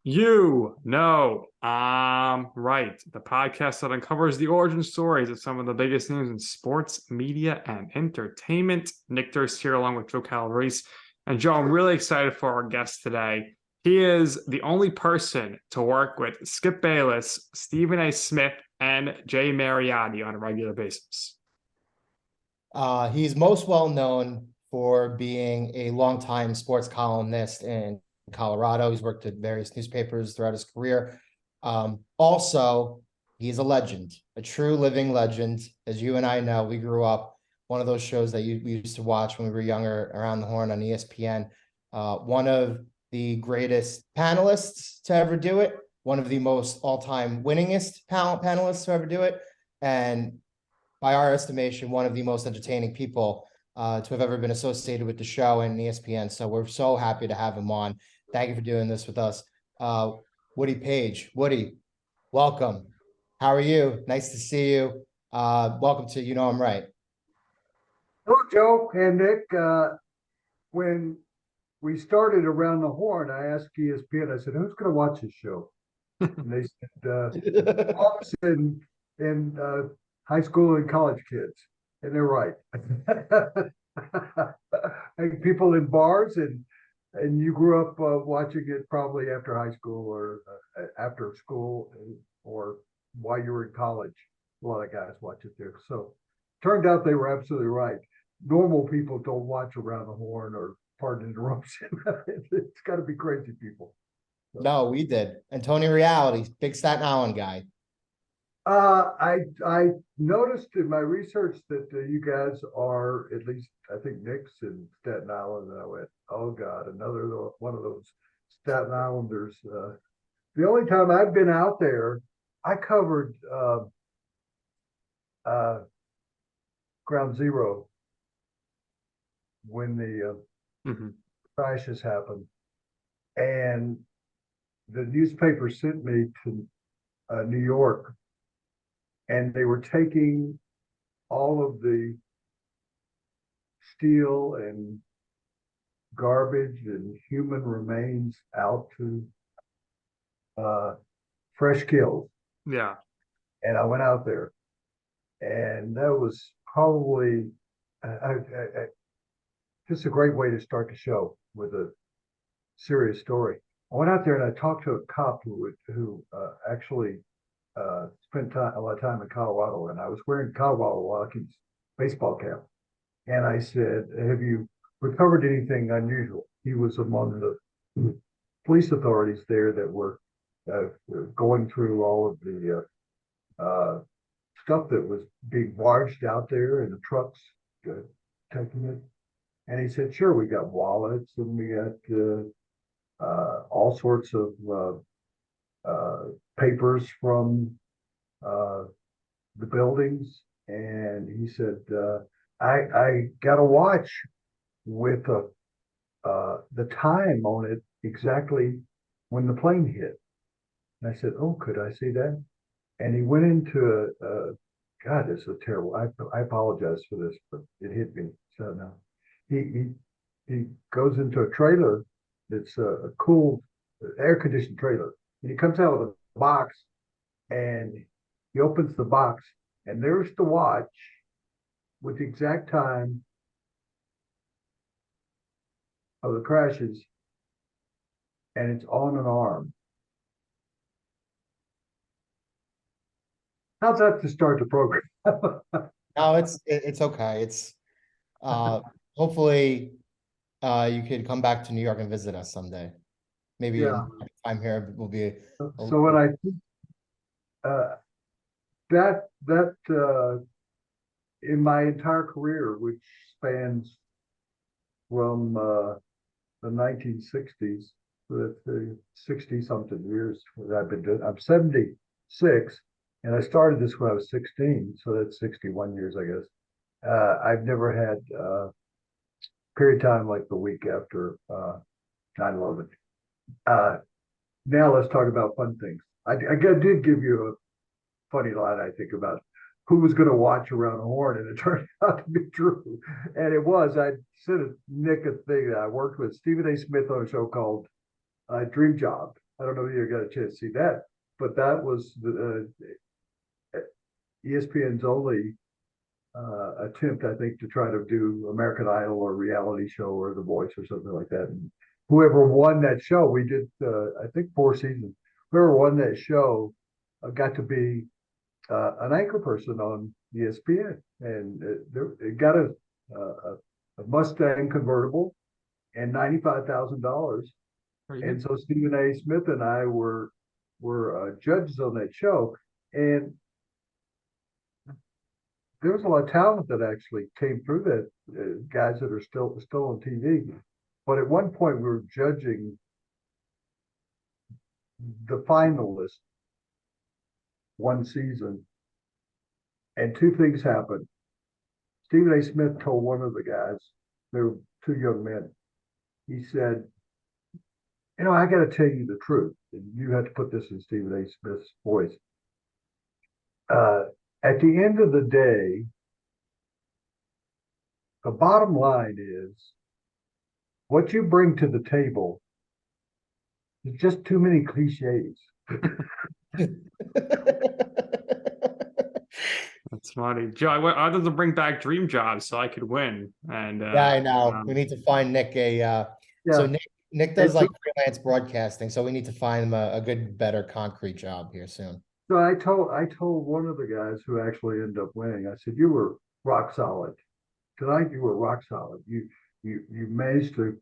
You know, I'm right. The podcast that uncovers the origin stories of some of the biggest names in sports, media, and entertainment. Nick Durst here along with Joe Calabrese. And Joe, I'm really excited for our guest today. He is the only person to work with Skip Bayless, Stephen A. Smith, and Jay Mariotti on a regular basis. He's most well known for being a longtime sports columnist in Colorado. He's worked at various newspapers throughout his career. Also, he's a legend, a true living legend. As you and I know, we grew up, one of those shows that we used to watch when we were younger, Around the Horn on ESPN. One of the greatest panelists to ever do it, one of the most all-time winningest panelists to ever do it, and by our estimation, one of the most entertaining people to have ever been associated with the show and ESPN. So we're so happy to have him on. Thank you for doing this with us. Woody Paige. Woody, welcome. How are you? Nice to see you. Welcome to You Know I'm Right. Hello, Joe and Nick. When we started Around the Horn, I asked ESPN, I said, who's going to watch this show? And they said, office and high school and college kids. And they're right. And people in bars, and you grew up watching it probably after high school or after school or while you were in college. A lot of guys watch it there. So turned out they were absolutely right. Normal people don't watch Around the Horn or Pardon Interruption. It's got to be crazy people. So. No, we did. And Tony Reality, big Staten Island guy. I noticed in my research that you guys are, at least I think Nick's in Staten Island, and I went, oh God, another one of those Staten Islanders. The only time I've been out there, I covered Ground Zero when the crashes happened, and the newspaper sent me to New York. And they were taking all of the steel and garbage and human remains out to fresh kills. Yeah. And I went out there, and that was probably just a great way to start the show with a serious story. I went out there and I talked to a cop who actually spent a lot of time in Colorado, and I was wearing Colorado Rockies baseball cap. And I said, have you recovered anything unusual? He was among the police authorities there that were going through all of the stuff that was being barged out there in the trucks, taking it. And he said, sure, we got wallets and we got all sorts of papers from the buildings. And he said, I got a watch with the time on it exactly when the plane hit. And I said, oh, could I see that? And he went into God, this is terrible. I apologize for this, but it hit me. So now he goes into a trailer that's a cool air-conditioned trailer. And he comes out with a box, and he opens the box, and there's the watch with the exact time of the crashes, and it's on an arm. How's that to start the program? No, it's okay. It's hopefully you could come back to New York and visit us someday. Maybe time here will be. So when I think that in my entire career, which spans from the 1960s, so that's 60 something years that I've been doing. I'm 76, and I started this when I was 16, so that's 61 years, I guess. I've never had a period of time like the week after 9/11. Now let's talk about fun things. I did give you a funny line, I think, about who was going to watch around the horn, and it turned out to be true. And it was. I sent Nick a thing that I worked with Stephen A. Smith on a show called Dream Job. I don't know if you got a chance to see that, but that was the ESPN's only attempt, I think, to try to do American Idol or reality show or The Voice or something like that. And whoever won that show, we did, I think, 4 seasons. Whoever won that show got to be an anchor person on ESPN, and it got a Mustang convertible and $95,000. And so Stephen A. Smith and I were judges on that show, and there was a lot of talent that actually came through that, guys that are still on TV. But at one point, we were judging the finalists one season, and 2 things happened. Stephen A. Smith told one of the guys, they were 2 young men, he said, I got to tell you the truth, and you have to put this in Stephen A. Smith's voice. At the end of the day, the bottom line is what you bring to the table is just too many cliches. That's funny. Joe, I wanted to bring back Dream Job so I could win. And Yeah, I know. We need to find Nick so Nick does like freelance broadcasting, so we need to find him a good, better concrete job here soon. So I told one of the guys who actually ended up winning, I said, you were rock solid. Tonight you were rock solid. You managed to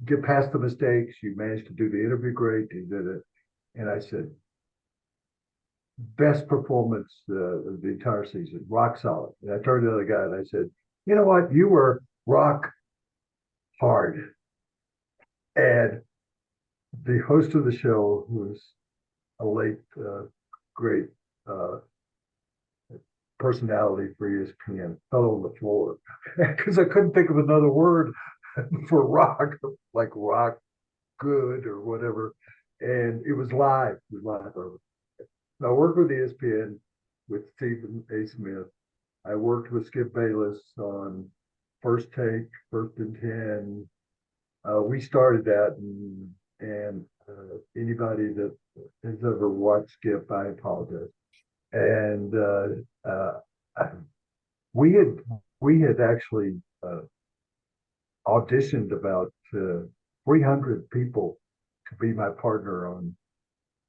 get past the mistakes, you managed to do the interview great, you did it. And I said, best performance of the entire season, rock solid. And I turned to the other guy and I said, you know what? You were rock hard. And the host of the show, who was a late, great personality for ESPN, fell on the floor because I couldn't think of another word for rock, like rock good or whatever. And it was live. It was live. I worked with ESPN with Stephen A. Smith. I worked with Skip Bayless on First Take, First and 10. We started that, and anybody that has ever watched Skip, I apologize. And we had actually auditioned about 300 people to be my partner on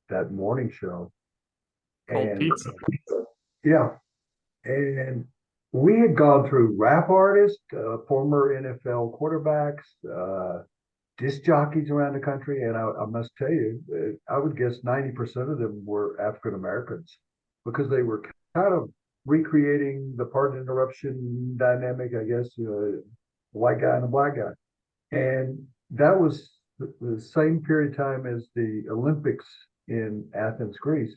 that morning show. And pizza. Yeah, and we had gone through rap artists, former NFL quarterbacks, disc jockeys around the country, and I must tell you, I would guess 90% of them were African Americans because they were kind of recreating the pardon interruption dynamic, I guess, the white guy and the black guy. And that was the same period of time as the Olympics in Athens, Greece.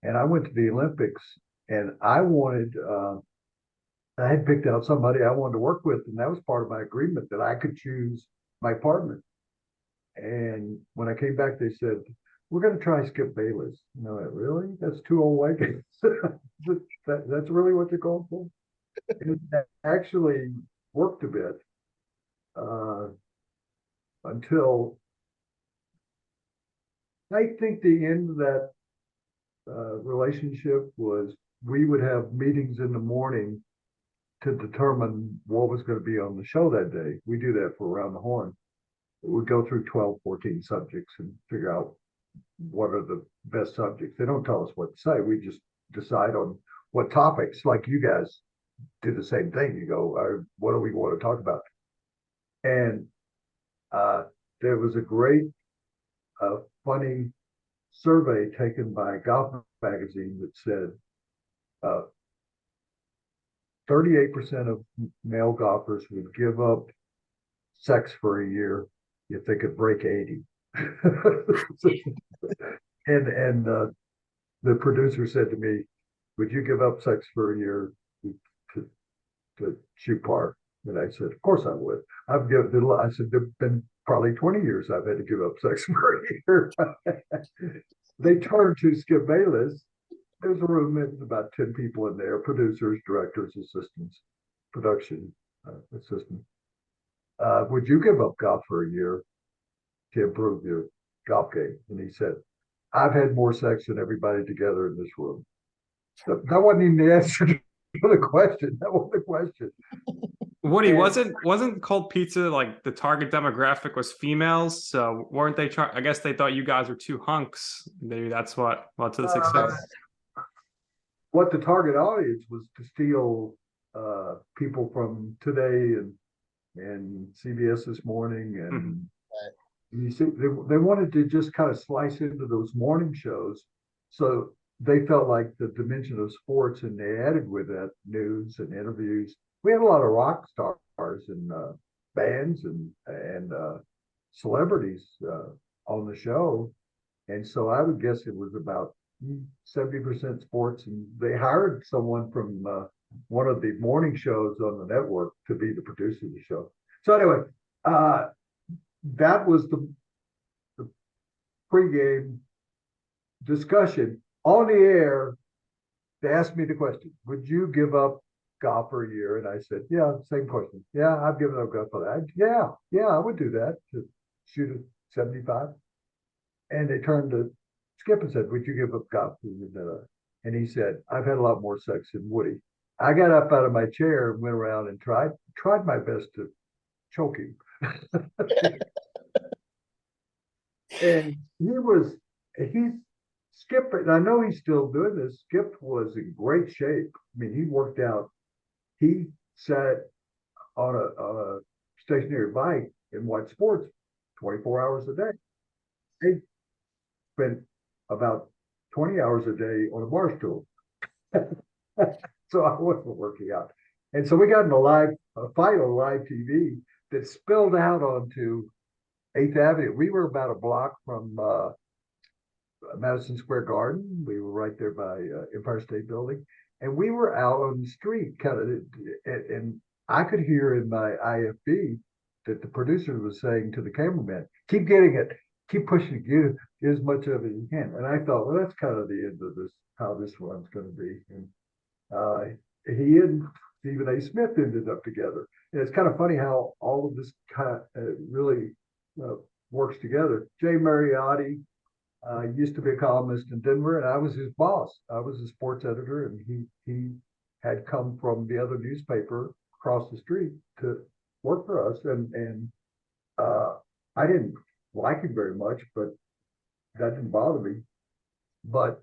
And I went to the Olympics, and I had picked out somebody I wanted to work with, and that was part of my agreement that I could choose my partner. And when I came back, they said, we're going to try Skip Bayless. And I went, really? That's 2 old white guys. That's really what you're going for? And it actually worked a bit until I think the end of that relationship was we would have meetings in the morning to determine what was going to be on the show that day. We do that for Around the Horn. We'd go through 12, 14 subjects and figure out what are the best subjects. They don't tell us what to say. We just decide on what topics, like you guys do the same thing. You go, what do we want to talk about? And there was a great, funny survey taken by Golf Magazine that said 38% of male golfers would give up sex for a year if they could break 80. and the producer said to me, would you give up sex for a year to shoot par? And I said, of course I would. I said, there've been probably 20 years I've had to give up sex for a year. They turned to Skip Bayless, there's a room, there's about 10 people in there, producers, directors, assistants, production assistants. Would you give up golf for a year to improve your golf game? And he said, I've had more sex than everybody together in this room. So that wasn't even the answer to the question. That wasn't the question. Woody, wasn't cold pizza like the target demographic was females? So weren't they I guess they thought you guys were two hunks. Maybe that's what led to the success. What the target audience was to steal people from Today and CBS This Morning, and you see, they wanted to just kind of slice into those morning shows, so they felt like the dimension of sports, and they added with that news and interviews. We had a lot of rock stars and bands and celebrities on the show, and so I would guess it was about 70% sports, and they hired someone from one of the morning shows on the network to be the producer of the show. So anyway, that was the pregame discussion on the air. They asked me the question, would you give up golf for a year? And I said, yeah, same question. Yeah, I've given up golf for that. Yeah, I would do that to shoot a 75. And they turned to Skip and said, would you give up golf? And he said, I've had a lot more sex than Woody. I got up out of my chair and went around and tried my best to choke him. And he's Skip, and I know he's still doing this. Skip was in great shape. I mean, he worked out. He sat on a stationary bike and watched sports 24 hours a day. He spent about 20 hours a day on a bar stool. So I wasn't working out. And so we got in a fight on live TV that spilled out onto 8th Avenue. We were about a block from Madison Square Garden. We were right there by Empire State Building. And we were out on the street, kind of, and I could hear in my IFB that the producer was saying to the cameraman, keep getting it, keep pushing it, get as much of it as you can. And I thought, well, that's kind of the end of this, how this one's going to be. And he and Stephen A. Smith ended up together. And it's kind of funny how all of this kind of really works together. Jay Mariotti used to be a columnist in Denver, and I was his boss. I was a sports editor, and he had come from the other newspaper across the street to work for us. And I didn't like him very much, but that didn't bother me. But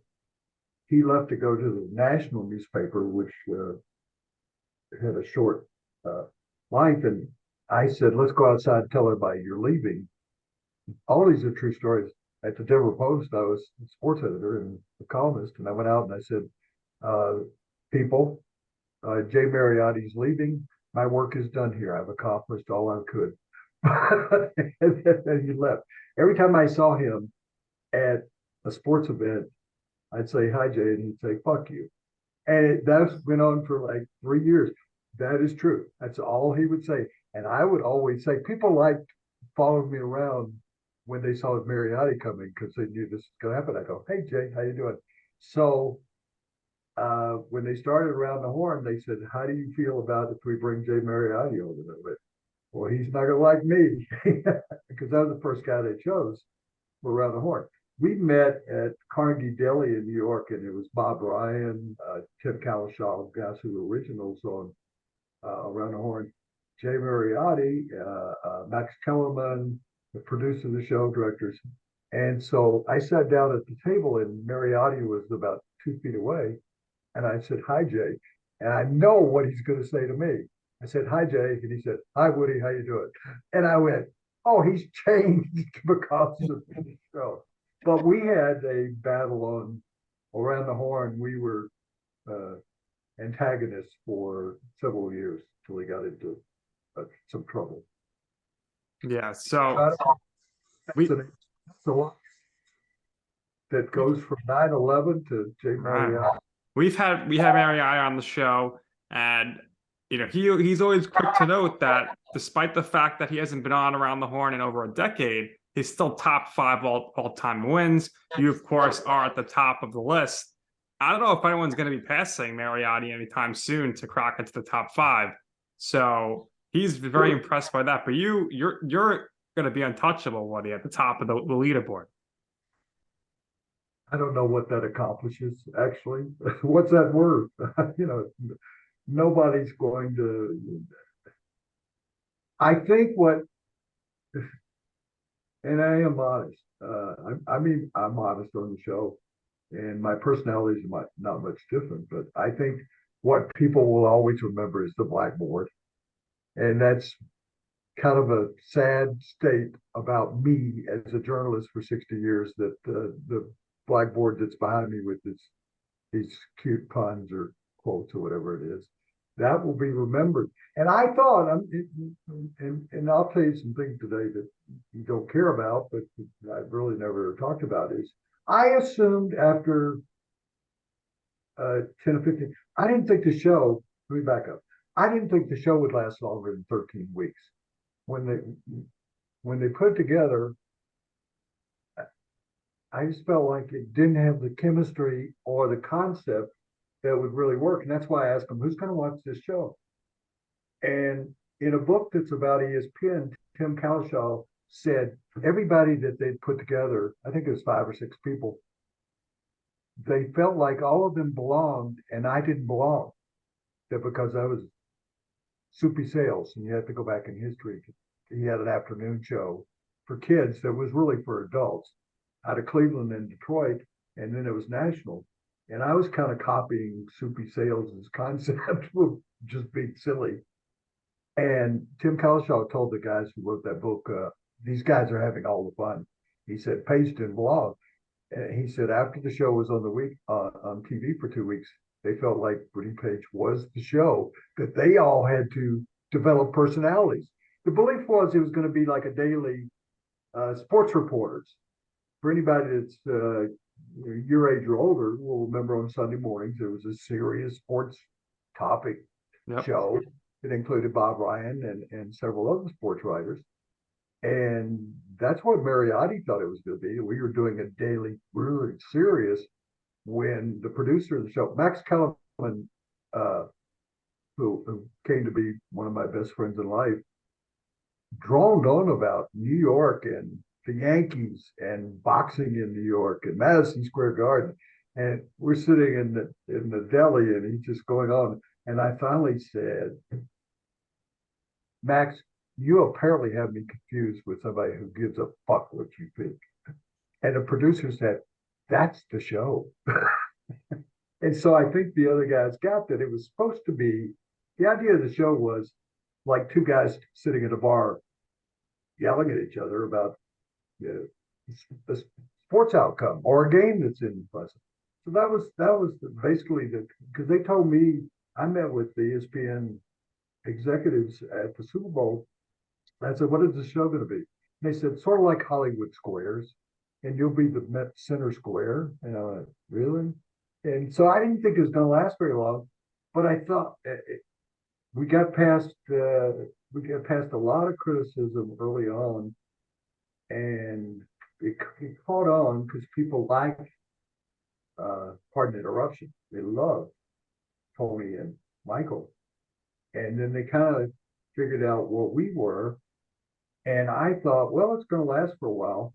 he left to go to the national newspaper, which had a short life. And I said, let's go outside and tell everybody you're leaving. All these are true stories. At the Denver Post, I was a sports editor and a columnist. And I went out and I said, people, Jay Mariotti's leaving. My work is done here. I've accomplished all I could. And then he left. Every time I saw him at a sports event, I'd say, hi, Jay, and he'd say, fuck you. And that went on for like 3 years. That is true. That's all he would say. And I would always say, people liked following me around when they saw Mariotti coming because they knew this was going to happen. I go, hey, Jay, how you doing? So when they started Around the Horn, they said, how do you feel about if we bring Jay Mariotti over? And I went, well, he's not going to like me because I was the first guy they chose for Around the Horn. We met at Carnegie Deli in New York, and it was Bob Ryan, Tim Kalishaw, guys who were originals on Around the Horn, Jay Mariotti, Max Kellerman, the producer of the show, directors. And so I sat down at the table, and Mariotti was about 2 feet away. And I said, hi, Jay. And I know what he's going to say to me. I said, hi, Jay. And he said, hi, Woody, how you doing? And I went, oh, he's changed because of the show. But we had a battle on Around the Horn. We were antagonists for several years till he got into some trouble. Yeah, so that goes from 9/11 to Jay Mariotti. We had Mariotti on the show, and he's always quick to note that despite the fact that he hasn't been on Around the Horn in over a decade, he's still top 5 all-time wins. You, of course, are at the top of the list. I don't know if anyone's going to be passing Mariotti anytime soon to crack into the top 5. So he's very impressed by that. But you're going to be untouchable, Woody, at the top of the leaderboard. I don't know what that accomplishes, actually. What's that worth? Nobody's going to. I think what, and I am modest. I'm modest on the show, and my personality is not much different. But I think what people will always remember is the blackboard, and that's kind of a sad state about me as a journalist for 60 years. That the blackboard that's behind me with these cute puns or quotes or whatever it is, that will be remembered. And I thought, and I'll tell you some things today that you don't care about, but I've really never talked about, is I assumed after 10 or 15, I didn't think the show, let me back up. I didn't think the show would last longer than 13 weeks. When they put it together, I just felt like it didn't have the chemistry or the concept that would really work. And that's why I asked them, who's going to watch this show? And in a book that's about ESPN, Tim Cowshaw said everybody that they'd put together, I think it was 5 or 6 people, they felt like all of them belonged and I didn't belong. That because I was Soupy Sales, and you have to go back in history. He had an afternoon show for kids that was really for adults out of Cleveland and Detroit, and then it was national. And I was kind of copying Soupy Sales' concept of just being silly. And Tim Cowshaw told the guys who wrote that book, these guys are having all the fun. He said, Paige didn't belong. And he said after the show was on TV for 2 weeks, they felt like Woody Paige was the show, that they all had to develop personalities. The belief was it was going to be like a daily sports reporters. For anybody that's your age or older will remember on Sunday mornings, there was a serious sports topic show. It included Bob Ryan and several other sports writers. And that's what Mariotti thought it was going to be. We were doing a daily, really serious, when the producer of the show, Max Kellerman, who came to be one of my best friends in life, droned on about New York and the Yankees and boxing in New York and Madison Square Garden. And we're sitting in the deli and he's just going on. And I finally said, Max, you apparently have me confused with somebody who gives a fuck what you think. And the producer said, that's the show. And so I think the other guys got that it was supposed to be, the idea of the show was like 2 guys sitting at a bar yelling at each other about the sports outcome or a game that's in the present. So that was basically because they told me, I met with the ESPN executives at the Super Bowl. I said, what is the show going to be? And they said, sort of like Hollywood Squares, and you'll be the Met Center Square. And I went, really? And so I didn't think it was going to last very long, but I thought we got past a lot of criticism early on, and it caught on because people like, pardon the interruption, they love Tony and Michael, and then they kind of figured out what we were, and I thought, well, it's going to last for a while,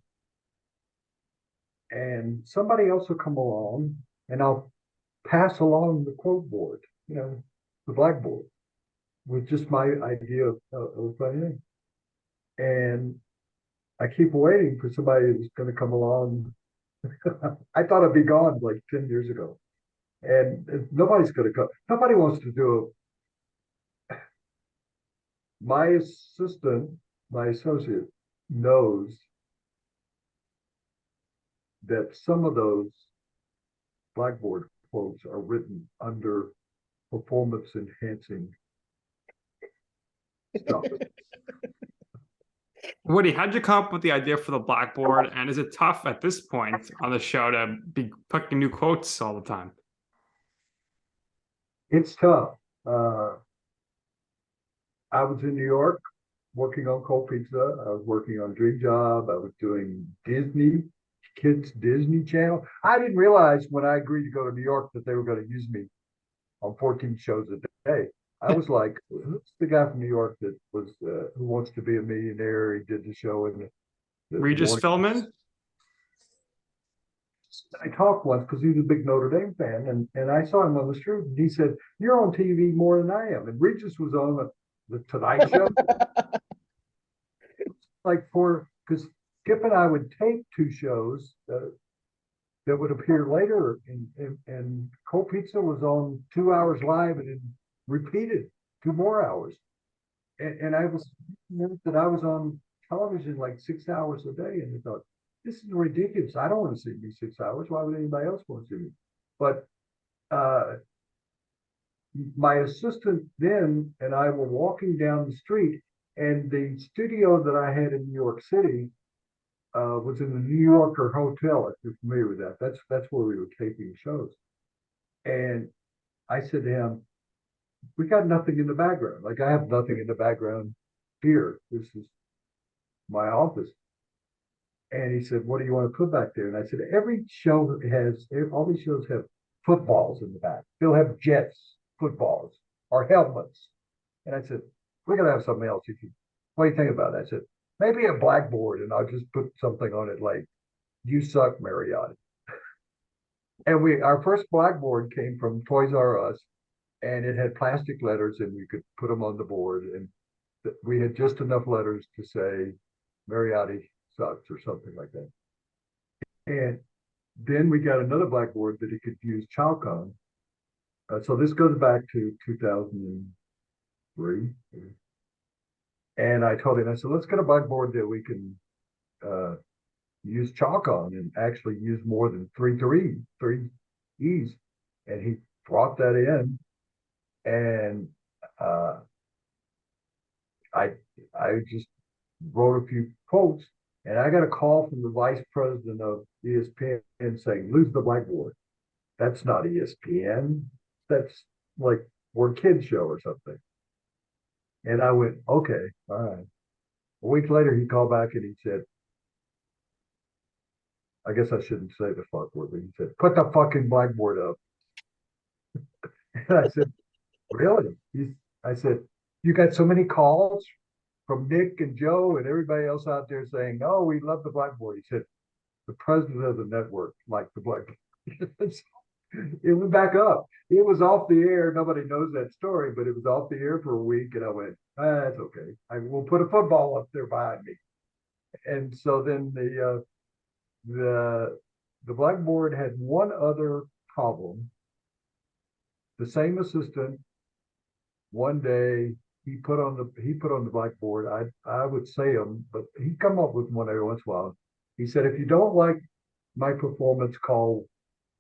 and somebody else will come along, and I'll pass along the quote board, the blackboard, with just my idea of funny thing. And I keep waiting for somebody who's going to come along. I thought I'd be gone like 10 years ago. And nobody's going to come. Nobody wants to do it. My associate knows that some of those blackboard quotes are written under performance enhancing stuff. Woody, how'd you come up with the idea for the blackboard? And is it tough at this point on the show to be picking new quotes all the time? It's tough. I was in New York working on Cold Pizza. I was working on Dream Job. I was doing Disney. kids Disney Channel. I didn't realize when I agreed to go to New York that they were going to use me on 14 shows a day. I was like, who's the guy from New York that was Who Wants to Be a Millionaire? He did the show in the Regis morning. Philbin? I talked once because he was a big Notre Dame fan, and I saw him on the street, and he said, "You're on TV more than I am." And Regis was on the Tonight Show, like because Skip and I would tape two shows that would appear later, and Cold Pizza was on 2 hours live and then repeated 2 more hours, and I was that I was on television like 6 hours a day, and I thought, this is ridiculous. I don't want to see me 6 hours. Why would anybody else want to see me? But my assistant then and I were walking down the street, and the studio that I had in New York City was in the New Yorker Hotel. If you're familiar with that, that's where we were taping shows. And I said to him, "We got nothing in the background. Like, I have nothing in the background here. This is my office." And he said, "What do you want to put back there?" And I said, "Every show has, all these shows have footballs in the back. They'll have Jets footballs or helmets." And I said, "We're going to have something else. What do you think about that?" I said, "Maybe a blackboard, and I'll just put something on it like, 'You suck, Mariotti.'" And our first blackboard came from Toys R Us, and it had plastic letters, and we could put them on the board. And we had just enough letters to say, "Mariotti sucks," or something like that. And then we got another blackboard that he could use chalk on. So this goes back to 2003. And I told him, I said, "Let's get a blackboard that we can use chalk on and actually use more than three E's." And he brought that in, and I just wrote a few quotes, and I got a call from the vice president of ESPN saying, "Lose the blackboard. That's not ESPN. That's like Word Kids Show or something." And I went, "Okay, all right." A week later, he called back and he said, I guess I shouldn't say the fuck word, but he said, "Put the fucking blackboard up." And I said, "Really?" I said, "You got so many calls from Nick and Joe and everybody else out there saying, 'Oh, we love the blackboard.'" He said, "The president of the network liked the blackboard." It went back up. It was off the air. Nobody knows that story, but it was off the air for a week. And I went, "That's okay. I will put a football up there behind me." And so then the blackboard had one other problem. The same assistant, one day, he put on the blackboard. I would say them, but he'd come up with one every once in a while. He said, "If you don't like my performance, call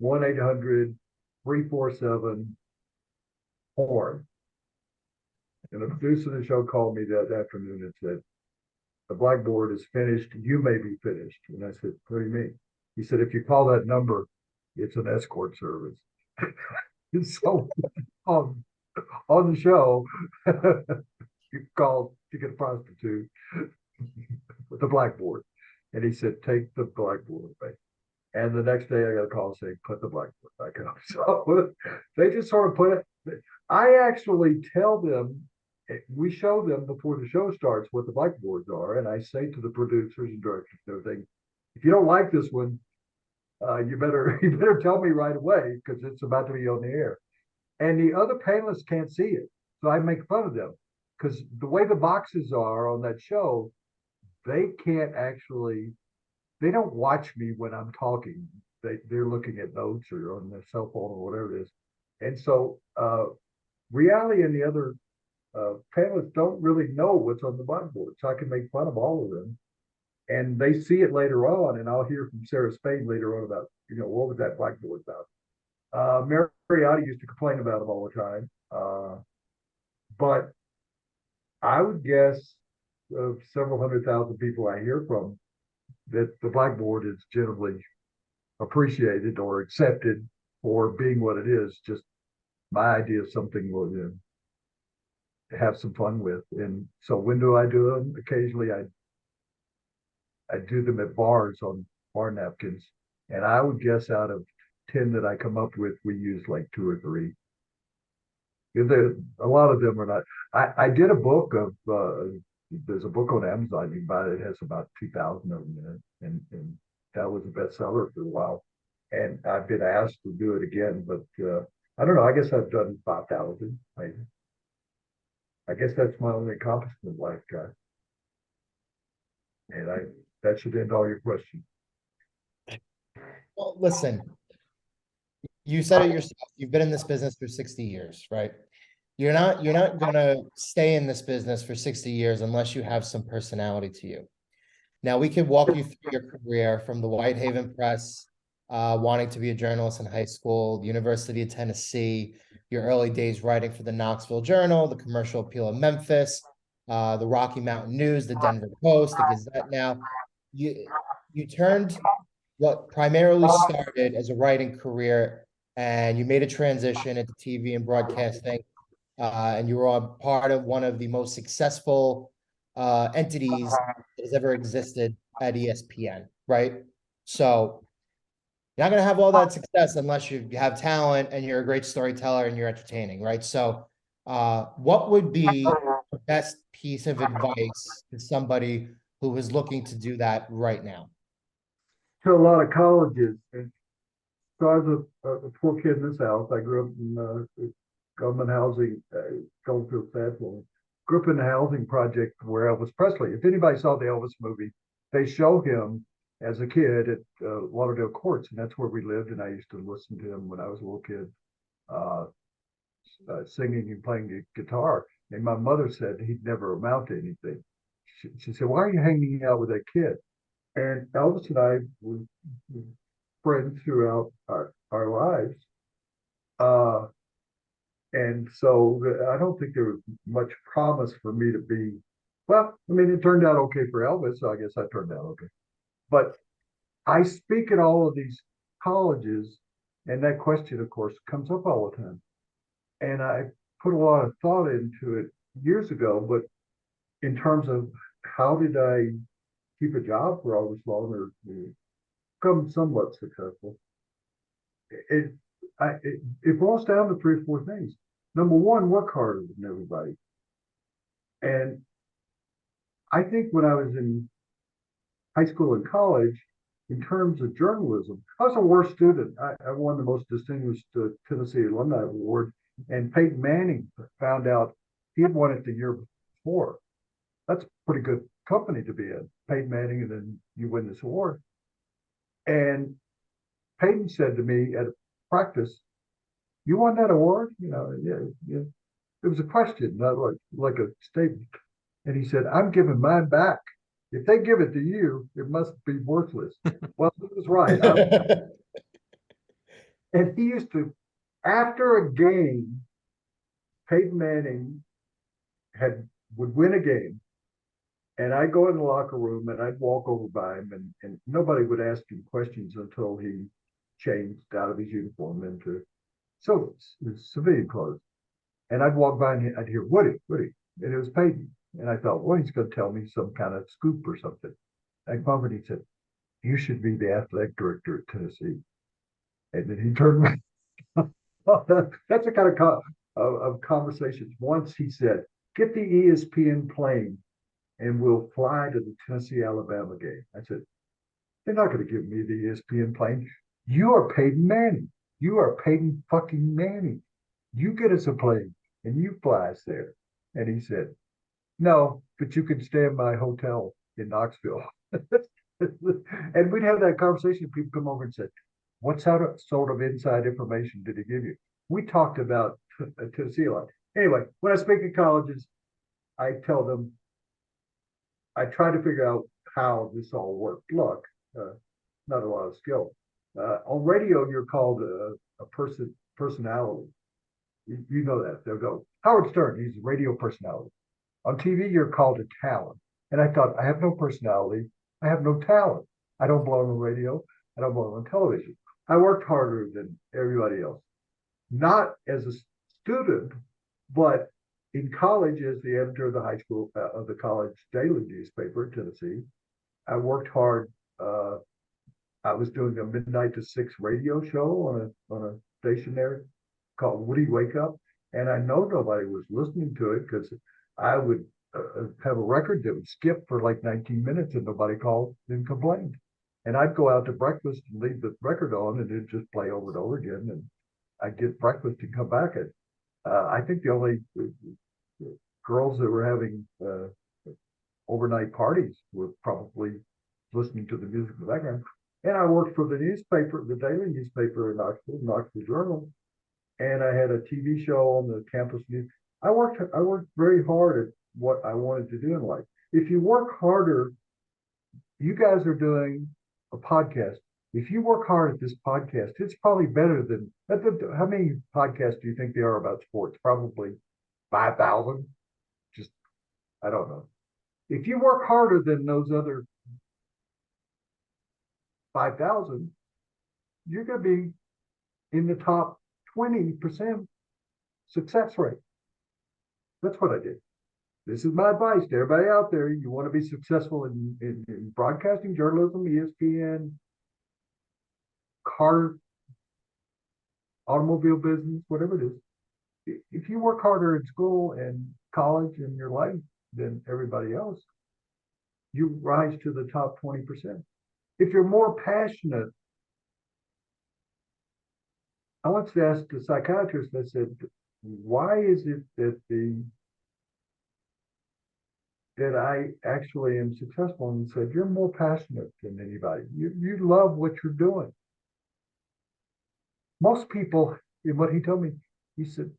1-800-347-HORN." And the producer of the show called me that afternoon and said, "The blackboard is finished. You may be finished." And I said, "What do you mean?" He said, "If you call that number, it's an escort service." And so on the show, you called to get a prostitute with the blackboard. And he said, "Take the blackboard away." And the next day I got a call saying, "Put the blackboard back up." So they just sort of put it. I actually tell them, we show them before the show starts what the blackboards are. And I say to the producers and directors and everything, "If you don't like this one, you better tell me right away, because it's about to be on the air." And the other panelists can't see it. So I make fun of them, because the way the boxes are on that show, they can't actually, they don't watch me when I'm talking. They're looking at notes or on their cell phone or whatever it is. And so reality and the other panelists don't really know what's on the blackboard. So I can make fun of all of them. And they see it later on, and I'll hear from Sarah Spain later on about, what was that blackboard about? Mariotti used to complain about them all the time. But I would guess of several 100,000 people I hear from, that the blackboard is generally appreciated or accepted for being what it is. Just my idea of something we'll have some fun with. And so when do I do them? Occasionally I do them at bars on bar napkins. And I would guess out of 10 that I come up with, we use like 2 or 3. A lot of them are not. I did a book of, there's a book on Amazon you can buy it has about 2,000 of them in it. And that was a bestseller for a while. And I've been asked to do it again, but I don't know. I guess I've done 5,000. I guess that's my only accomplishment, like, and that should end all your questions. Well, listen, you said it yourself. You've been in this business for 60 years, right? You're not gonna stay in this business for 60 years unless you have some personality to you. Now, we could walk you through your career from the Whitehaven Press, wanting to be a journalist in high school, the University of Tennessee, your early days writing for the Knoxville Journal, the Commercial Appeal of Memphis, the Rocky Mountain News, the Denver Post, the Gazette. Now, you turned what primarily started as a writing career, and you made a transition into TV and broadcasting, and you were on part of one of the most successful entities that has ever existed at ESPN, right? So you're not going to have all that success unless you have talent and you're a great storyteller and you're entertaining, right? So what would be the best piece of advice to somebody who is looking to do that right now? To a lot of colleges. And so I was a poor kid in this house. I grew up in government housing, Goldfield Sadler. Grew up in the housing project where Elvis Presley. If anybody saw the Elvis movie, they show him as a kid at Lauderdale Courts, and that's where we lived. And I used to listen to him when I was a little kid, singing and playing the guitar. And my mother said he'd never amount to anything. She said, "Why are you hanging out with that kid?" And Elvis and I were friends throughout our lives. And so I don't think there was much promise for me to be, well, I mean, it turned out okay for Elvis, so I guess I turned out okay. But I speak at all of these colleges, and that question, of course, comes up all the time. And I put a lot of thought into it years ago, but in terms of how did I keep a job for all this long or become somewhat successful, it boils down to 3 or 4 things. Number one, work harder than everybody. And I think when I was in high school and college, in terms of journalism, I was a worse student. I won the most distinguished Tennessee Alumni Award, and Peyton Manning found out he had won it the year before. That's pretty good company to be in, Peyton Manning, and then you win this award. And Peyton said to me at practice, "You won that award?" Yeah. It was a question, not like a statement. And he said, "I'm giving mine back. If they give it to you, it must be worthless." Well, he was right. And he used to, after a game, Peyton Manning would win a game, and I'd go in the locker room and I'd walk over by him, and nobody would ask him questions until he changed out of his uniform into civilian clothes. And I'd walk by and I'd hear, Woody, and it was Peyton. And I thought, well, he's going to tell me some kind of scoop or something. And he said, "You should be the athletic director at Tennessee." And then he turned around. That's the kind of conversations. Once he said, "Get the ESPN plane and we'll fly to the Tennessee-Alabama game." I said, "They're not going to give me the ESPN plane. You are Peyton Manning. You are Peyton fucking Manning. You get us a plane and you fly us there." And he said, "No, but you can stay in my hotel in Knoxville." And we'd have that conversation. People come over and said, "What sort of inside information did he give you?" We talked about Tennessee a lot. Anyway, when I speak at colleges, I tell them, I try to figure out how this all worked. Look, not a lot of skill. On radio, you're called a personality. You know that. They'll go, "Howard Stern, he's a radio personality." On TV, you're called a talent. And I thought, I have no personality. I have no talent. I don't belong on radio. I don't belong on television. I worked harder than everybody else. Not as a student, but in college as the editor of the high school, of the college daily newspaper in Tennessee. I worked hard I was doing a midnight to 6 radio show on a station there called Woody Wake Up, and I know nobody was listening to it because I would have a record that would skip for like 19 minutes and nobody called and complained. And I'd go out to breakfast and leave the record on and it'd just play over and over again. And I'd get breakfast and come back. And I think the only girls that were having overnight parties were probably listening to the music in the background. And I worked for the newspaper, the daily newspaper in Knoxville, Knoxville Journal. And I had a TV show on the campus news. I worked very hard at what I wanted to do in life. If you work harder, you guys are doing a podcast. If you work hard at this podcast, it's probably better than, how many podcasts do you think there are about sports? Probably 5,000. Just, I don't know. If you work harder than those other 5,000, you're going to be in the top 20% success rate. That's what I did. This is my advice to everybody out there. You want to be successful in broadcasting, journalism, ESPN, car, automobile business, whatever it is. If you work harder in school and college and your life than everybody else, you rise to the top 20%. If you're more passionate, I once asked a psychiatrist, I said, why is it that I actually am successful? And he said, you're more passionate than anybody. You love what you're doing. Most people, in what he told me, he said,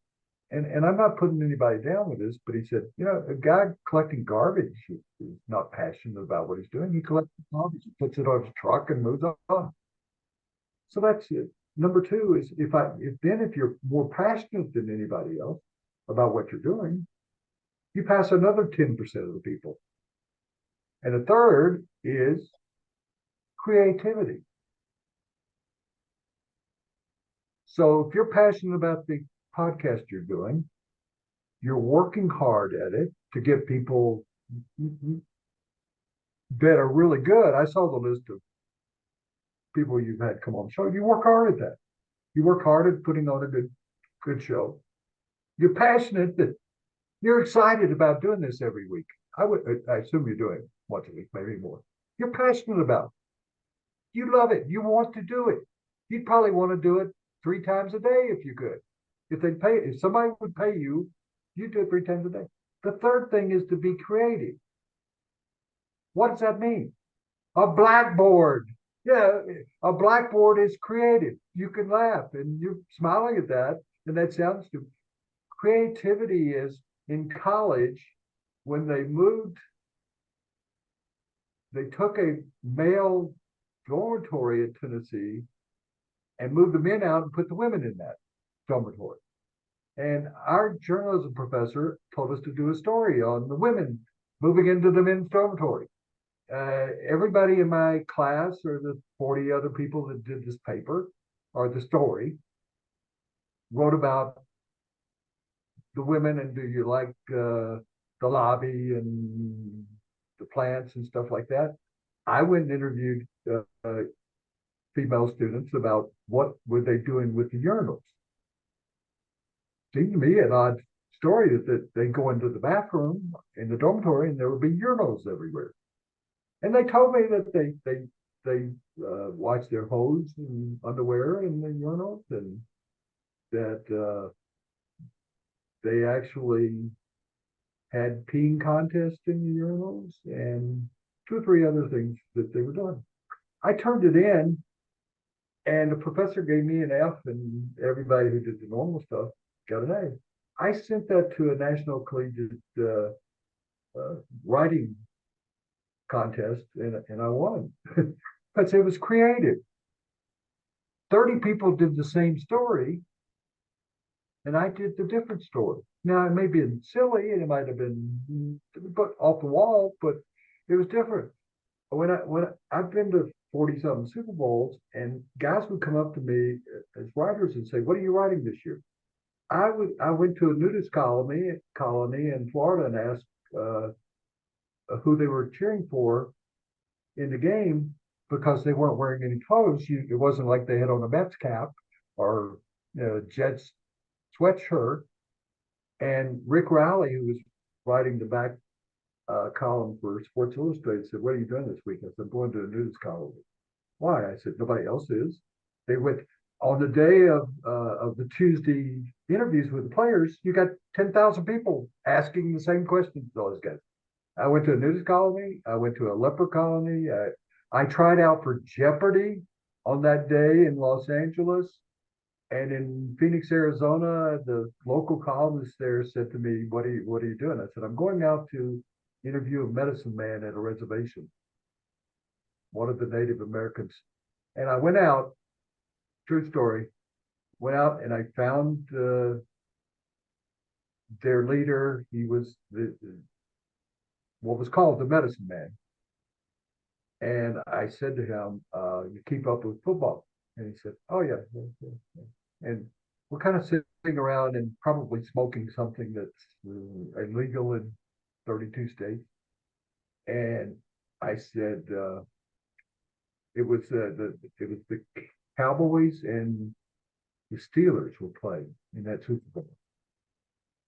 and I'm not putting anybody down with this, but he said, you know, a guy collecting garbage is not passionate about what he's doing. He collects garbage, he puts it on his truck and moves on. So that's it. Number two is if you're more passionate than anybody else about what you're doing, you pass another 10% of the people. And the third is creativity. So if you're passionate about the podcast you're doing, you're working hard at it to get people that are really good. I saw the list of people you've had come on the show. You work hard at that. You work hard at putting on a good show. You're passionate, that you're excited about doing this every week. I assume you're doing it once a week, maybe more. You're passionate about it. You love it. You want to do it. You'd probably want to do it 3 times a day if you could. If somebody would pay you, you'd do it 3 times a day. The third thing is to be creative. What does that mean? A blackboard. Yeah, a blackboard is creative. You can laugh and you're smiling at that, and that sounds stupid. Creativity is, in college, when they took a male dormitory at Tennessee and moved the men out and put the women in that dormitory. And our journalism professor told us to do a story on the women moving into the men's dormitory. Everybody in my class, or the 40 other people that did this paper or the story, wrote about the women and do you like the lobby and the plants and stuff like that. I went and interviewed female students about what were they doing with the urinals. Seemed to me an odd story that they go into the bathroom in the dormitory and there would be urinals everywhere. And they told me that they wash their hose and underwear in the urinals, and that they actually had peeing contests in the urinals and 2 or 3 other things that they were doing. I turned it in, and the professor gave me an F, and everybody who did the normal stuff got an A. I sent that to a national collegiate writing contest, and I won. Because it was creative. 30 people did the same story, and I did the different story. Now, it may have been silly, and it might have been off the wall, but it was different. When I've been to 40-something Super Bowls, and guys would come up to me as writers and say, "What are you writing this year?" I went to a nudist colony in Florida and asked who they were cheering for in the game, because they weren't wearing any clothes. It wasn't like they had on a Mets cap or Jets sweatshirt. And Rick Rowley, who was writing the back column for Sports Illustrated, said, "What are you doing this week?" I said, "I'm going to a news column." Why? I said, "Nobody else is." They went on the day of the Tuesday interviews with the players. You got 10,000 people asking the same questions to those guys. I went to a news colony. I went to a leper colony. I tried out for Jeopardy on that day in Los Angeles. And in Phoenix, Arizona, the local columnist there said to me, what are you doing? I said, "I'm going out to interview a medicine man at a reservation, one of the Native Americans." And I went out, true story, went out and I found their leader. He was what was called the medicine man. And I said to him, "You keep up with football?" And he said, "Oh, yeah. And we're kind of sitting around and probably smoking something that's illegal in 32 states. And I said, it was the Cowboys and the Steelers were playing in that Super Bowl.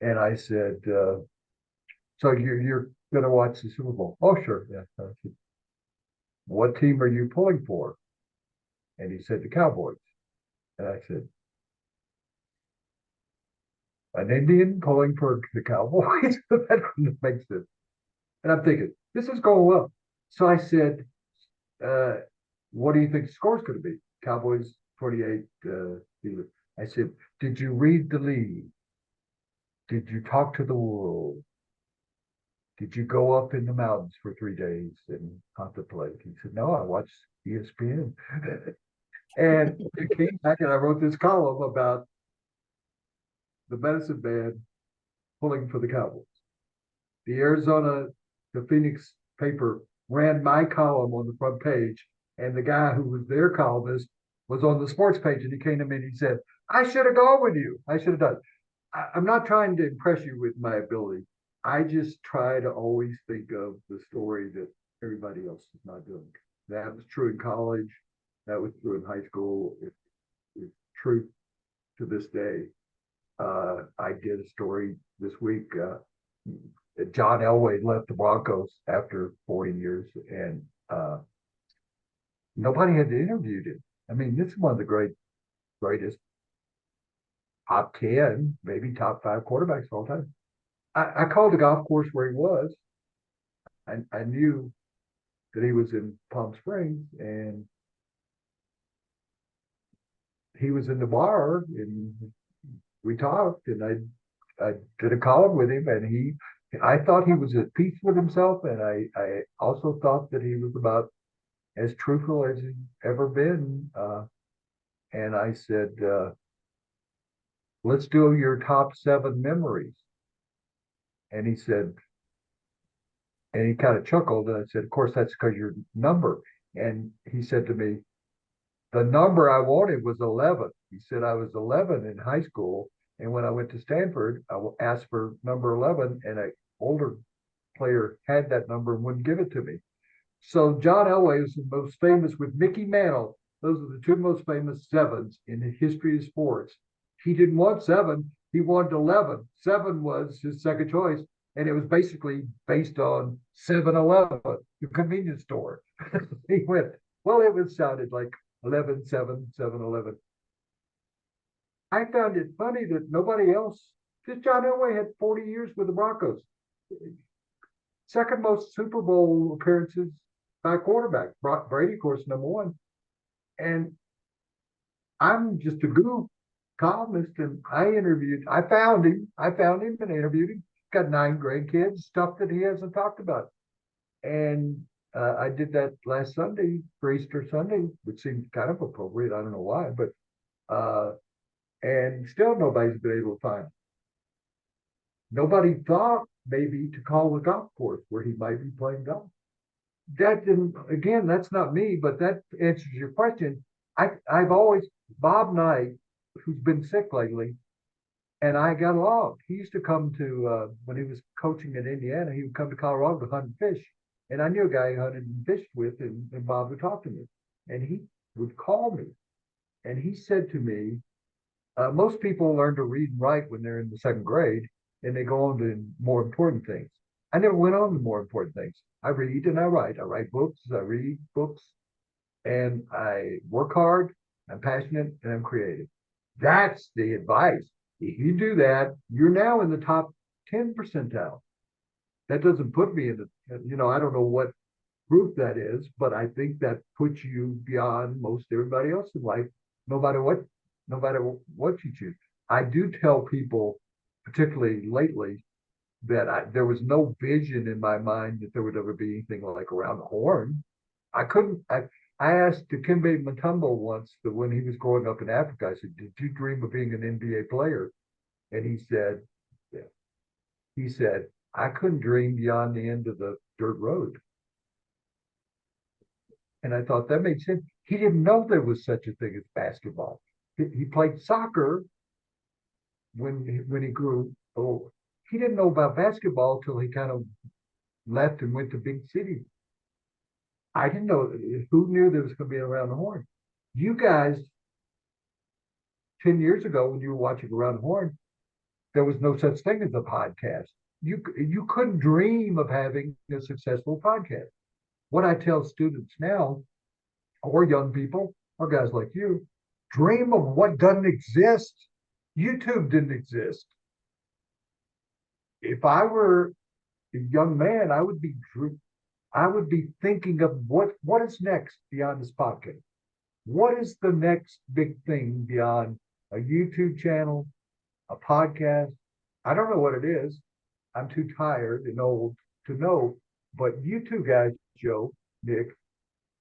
And I said, "So you're going to watch the Super Bowl?" "Oh, sure. Yeah." I said, "What team are you pulling for?" And he said, "The Cowboys." And I said, "An Indian pulling for the Cowboys?" That doesn't make sense. And I'm thinking, this is going well. So I said, "What do you think the score's going to be?" Cowboys 28. I said, "Did you read the league? Did you talk to the world? Did you go up in the mountains for 3 days and contemplate?" He said, "No, I watched ESPN." And it came back and I wrote this column about the medicine man pulling for the Cowboys. The Phoenix paper ran my column on the front page, and the guy who was their columnist was on the sports page, and he came to me and he said, "I should have gone with you. I should have done." I'm not trying to impress you with my ability. I just try to always think of the story that everybody else is not doing. That was true in college. That was true in high school. It's true to this day. I did a story this week. John Elway left the Broncos after 40 years, and nobody had interviewed him. I mean, this is one of the greatest top 10, maybe top 5 quarterbacks of all time. I called the golf course where he was. I knew that he was in Palm Springs, and he was in the bar, and we talked, and I did a column with him, and I thought he was at peace with himself, and I also thought that he was about as truthful as he's ever been. And I said, "Let's do your top 7 memories." And he said, and he kind of chuckled, and I said, "Of course, that's because your number." And he said to me, "The number I wanted was 11. He said, "I was 11 in high school, and when I went to Stanford, I asked for number 11, and an older player had that number and wouldn't give it to me." So John Elway was the most famous with Mickey Mantle. Those are the 2 most famous 7s in the history of sports. He didn't want 7. He wanted 11. 7 was his second choice. And it was basically based on 7-Eleven, the convenience store. He went, well, it sounded like 11, 7, 7-Eleven. I found it funny that nobody else, because John Elway had 40 years with the Broncos. Second most Super Bowl appearances by a quarterback. Brady, of course, number 1. And I'm just a goof columnist, and I found him and interviewed him. Got 9 grandkids, stuff that he hasn't talked about. And I did that last Sunday for Easter Sunday, which seemed kind of appropriate. I don't know why, but and still nobody's been able to find him. Nobody thought maybe to call the golf course where he might be playing golf. That didn't, again, that's not me, but that answers your question. I've always, Bob Knight, who's been sick lately, and I got along. He used to come to, when he was coaching in Indiana, he would come to Colorado to hunt fish. And I knew a guy I hunted and fished with, and Bob would talk to me. And he would call me. And he said to me, most people learn to read and write when they're in the second grade, and they go on to more important things. I never went on to more important things. I read and I write. I write books, I read books, and I work hard, I'm passionate, and I'm creative. That's the advice. If you do that, you're now in the top 10 percentile. That doesn't put me in the, I don't know what group that is, but I think that puts you beyond most everybody else in life, no matter what you choose. I do tell people, particularly lately, that there was no vision in my mind that there would ever be anything like Around the Horn. I asked Dikembe Mutombo once that when he was growing up in Africa, I said, did you dream of being an NBA player? And he said, I couldn't dream beyond the end of the dirt road. And I thought that made sense. He didn't know there was such a thing as basketball. He played soccer when he grew old. He didn't know about basketball till he kind of left and went to big cities. I didn't know. Who knew there was going to be Around the Horn? You guys, 10 years ago, when you were watching Around the Horn, there was no such thing as a podcast. You couldn't dream of having a successful podcast. What I tell students now, or young people, or guys like you, dream of what doesn't exist. YouTube didn't exist. If I were a young man, I would be thinking of what is next beyond this podcast. What is the next big thing beyond a YouTube channel, a podcast? I don't know what it is. I'm too tired and old to know. But you two guys, Joe, Nick,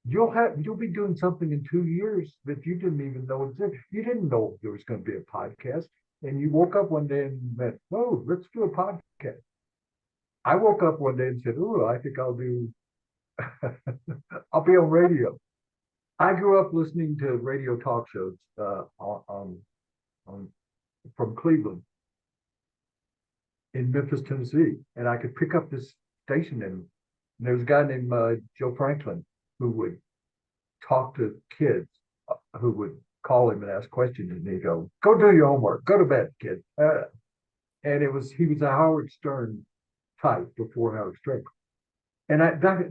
you'll be doing something in 2 years that you didn't even know existed. You didn't know there was going to be a podcast. And you woke up one day and went, oh, let's do a podcast. I woke up one day and said, oh, I think I'll be on radio. I grew up listening to radio talk shows from Cleveland in Memphis, Tennessee. And I could pick up this station, and there was a guy named Joe Franklin who would talk to kids who would call him and ask questions, and he'd go do your homework, go to bed, kid. And he was a Howard Stern type before Howard Stern. And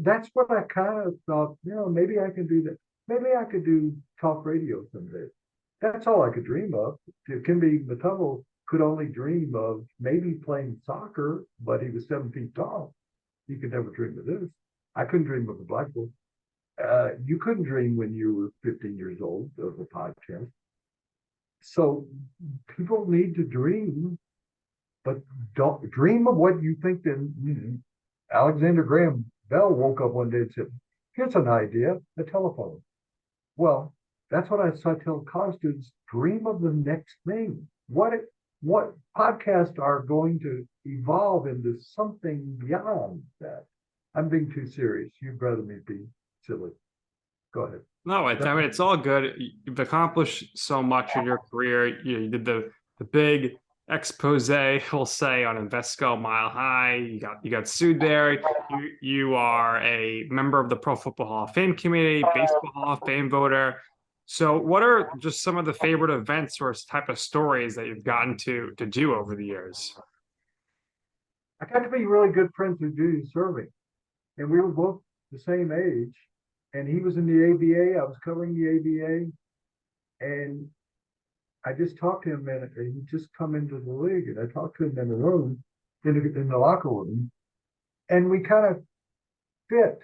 that's what I kind of thought, maybe I can do that. Maybe I could do talk radio someday. That's all I could dream of. Dikembe Mutombo could only dream of maybe playing soccer, but he was 7 feet tall. He could never dream of this. I couldn't dream of a blackboard. You couldn't dream when you were 15 years old of a podcast. So people need to dream, but don't dream of what you think. Then Alexander Graham Bell woke up one day and said, here's an idea, a telephone. Well, that's what I tell college students, dream of the next thing. What podcasts are going to evolve into something beyond that. I'm being too serious. You'd rather me be silly. Go ahead. No, I mean, it's all good. You've accomplished so much in your career. You did the big expose, we'll say, on Invesco Mile High. You got sued there. You are a member of the Pro Football Hall of Fame committee, Baseball Hall of Fame voter. So what are just some of the favorite events or type of stories that you've gotten to do over the years? I got to be really good friends with Judy Serving, and we were both the same age. And he was in the ABA. I was covering the ABA, and I just talked to him, and he just come into the league, and I talked to him in the room, in the locker room, and we kind of fit.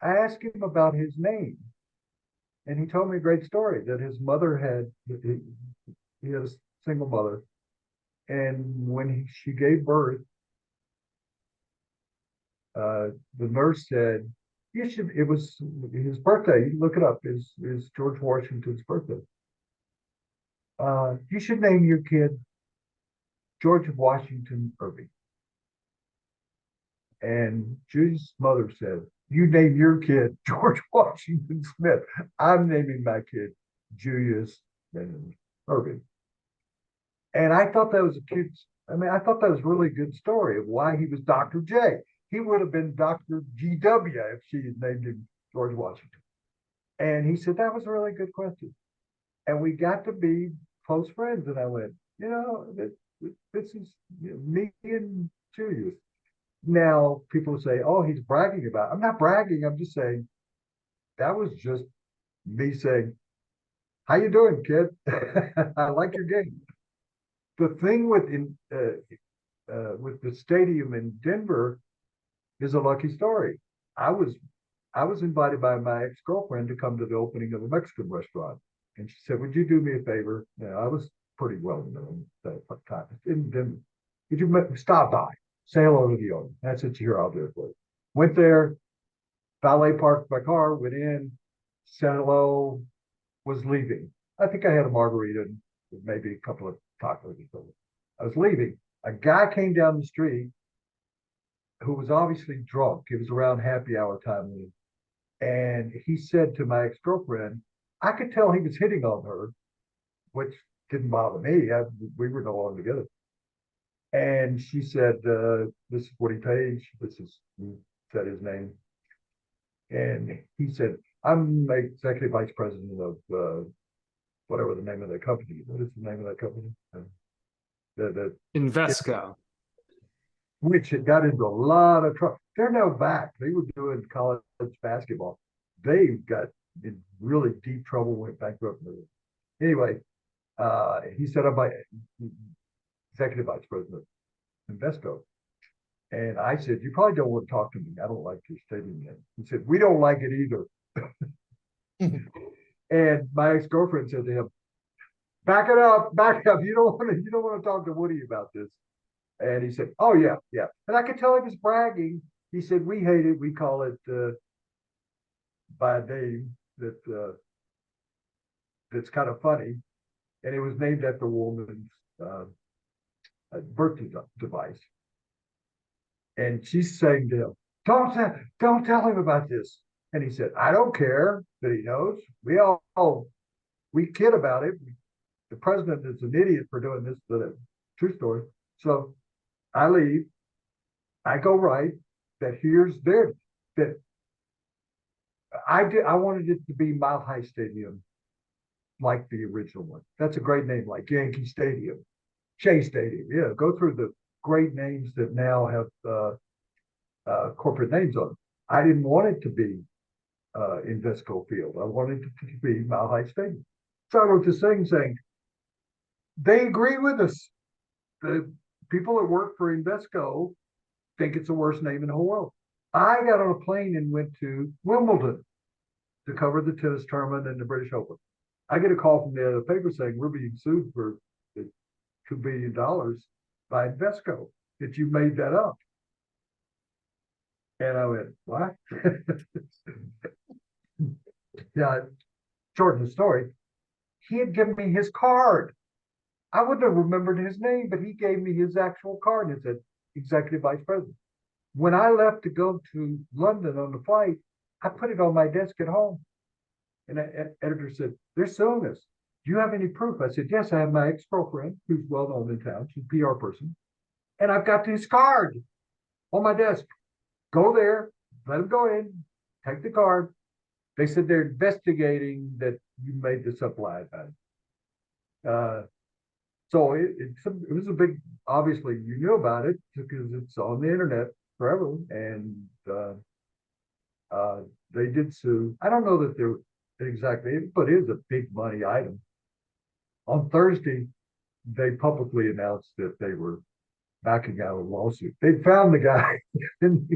I asked him about his name, and he told me a great story that his mother he had a single mother, and when she gave birth, the nurse said, it was his birthday. You look it up. Is George Washington's birthday. You should name your kid George Washington Irving. And Judy's mother said, you name your kid George Washington Smith. I'm naming my kid Julius Irving. And I thought that was I thought that was a really good story of why he was Dr. J. he would have been Dr. GW if she had named him George Washington. And he said, that was a really good question. And we got to be close friends. And I went, this is me and Julius. Now people say, oh, he's bragging about it. I'm not bragging. I'm just saying that was just me saying, how you doing, kid? I like your game. The thing with the stadium in Denver is a lucky story. I was invited by my ex-girlfriend to come to the opening of a Mexican restaurant. And she said, would you do me a favor? I was pretty well known at that time in Denver. Could you stop by, say hello to the owner? That's it, here, I'll do it for you. Went there, valet parked my car, went in, said hello, was leaving. I think I had a margarita and maybe a couple of tacos or something. I was leaving. A guy came down the street who was obviously drunk. It was around happy hour time. And he said to my ex-girlfriend, I could tell he was hitting on her, which didn't bother me. We were no longer together. And she said, this is Woody Paige. He said his name. And he said, I'm executive vice president of whatever the name of that company. What is the name of that company? Invesco. Which it got into a lot of trouble. They're now back. They were doing college basketball. They got in really deep trouble, went bankrupt. Anyway, he said, I'm executive vice president of Invesco. And I said, you probably don't want to talk to me. I don't like your stadium name. He said, we don't like it either. And my ex-girlfriend said to him, back it up, back up. You don't want to talk to Woody about this. And he said, oh, yeah, yeah. And I could tell he was bragging. He said, we hate it. We call it by a name that's kind of funny. And it was named after a woman's birthday device. And she's saying to him, don't tell him about this. And he said, I don't care that he knows. We kid about it. The president is an idiot for doing this, but true story. So I leave. I go write that that I wanted it to be Mile High Stadium, like the original one. That's a great name, like Yankee Stadium, Shea Stadium. Yeah, go through the great names that now have corporate names on them. I didn't want it to be Invesco Field. I wanted it to be Mile High Stadium. So I wrote this thing saying, they agree with us. The people that work for Invesco think it's the worst name in the whole world. I got on a plane and went to Wimbledon to cover the tennis tournament and the British Open. I get a call from the paper saying we're being sued for $2 billion by Invesco, that you made that up. And I went, what? Yeah, shorten the story. He had given me his card. I wouldn't have remembered his name, but he gave me his actual card and it said executive vice president. When I left to go to London on the flight, I put it on my desk at home. And the editor said, they're suing us. Do you have any proof? I said, yes, I have my ex-girlfriend who's well known in town. She's a PR person. And I've got his card on my desk. Go there, let him go in, take the card. They said they're investigating that you made this up live. So it was a big, obviously you knew about it because it's on the internet forever. And they did sue. I don't know that they're exactly, but it is a big money item. On Thursday, they publicly announced that they were backing out of a lawsuit. They found the guy and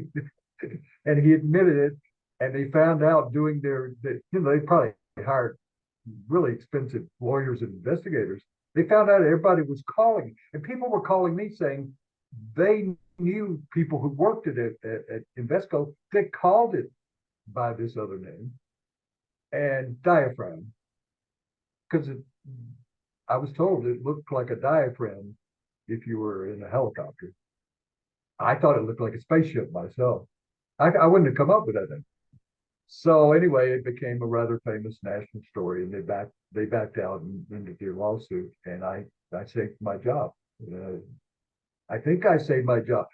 he admitted it. And they found out doing they probably hired really expensive lawyers and investigators. They found out everybody was calling, and people were calling me saying they knew people who worked at Invesco that called it by this other name and diaphragm, because I was told it looked like a diaphragm if you were in a helicopter. I thought it looked like a spaceship myself. I wouldn't have come up with that thing. So anyway, it became a rather famous national story, and they backed out and ended their lawsuit, and I saved my job. I think I saved my job.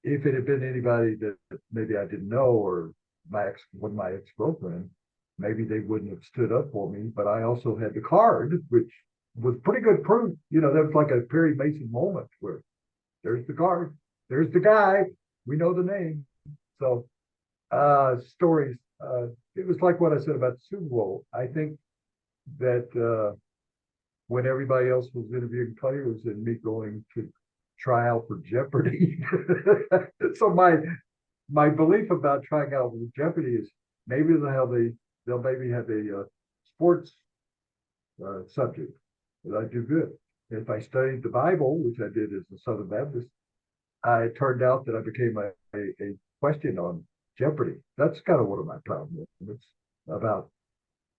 if it had been anybody that maybe I didn't know, or my ex-girlfriend, maybe they wouldn't have stood up for me. But I also had the card, which was pretty good proof. That was like a Perry Mason moment where there's the card, there's the guy, we know the name. So stories. It was like what I said about the Super Bowl. I think that when everybody else was interviewing players and me going to try out for Jeopardy. So my belief about trying out for Jeopardy is maybe they'll maybe have a sports subject that I do good. If I studied the Bible, which I did as a Southern Baptist, it turned out that I became a question on Jeopardy. That's kind of one of my problems. It's about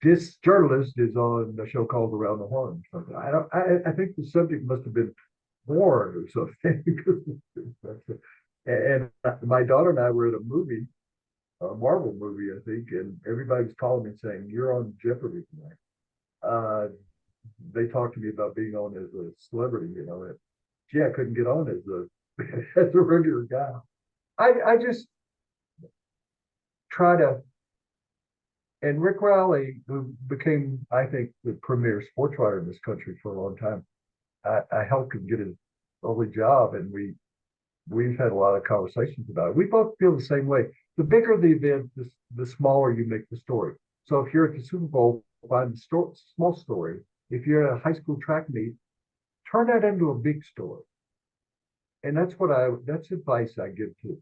this journalist is on a show called Around the Horn. I think the subject must have been born or something. And my daughter and I were at a movie, a Marvel movie, I think, and everybody was calling me saying, "You're on Jeopardy tonight." They talked to me about being on as a celebrity, and gee, I couldn't get on as a as a regular guy. I just try to. And Rick Rowley, who became, I think, the premier sports writer in this country for a long time, I helped him get his early job, and we've had a lot of conversations about it. We both feel the same way. The bigger the event, the smaller you make the story. So if you're at the Super Bowl, find the small story. If you're at a high school track meet, turn that into a big story. And that's advice I give to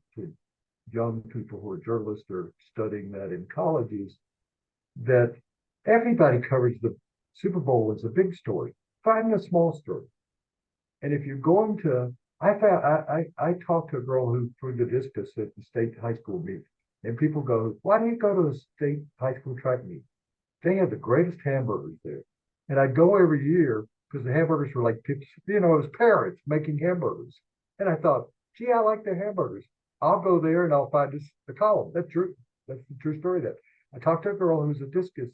young people who are journalists or studying that in colleges, that everybody covers the Super Bowl as a big story. Find a small story. And if you're going to, I talked to a girl who threw the discus at the state high school meet, and people go, "Why do you go to the state high school track meet? They have the greatest hamburgers there." And I'd go every year because the hamburgers were like, it was parents making hamburgers. And I thought, gee, I like their hamburgers. I'll go there and I'll find the column. That's true. That's the true story there. I talked to a girl who's a discus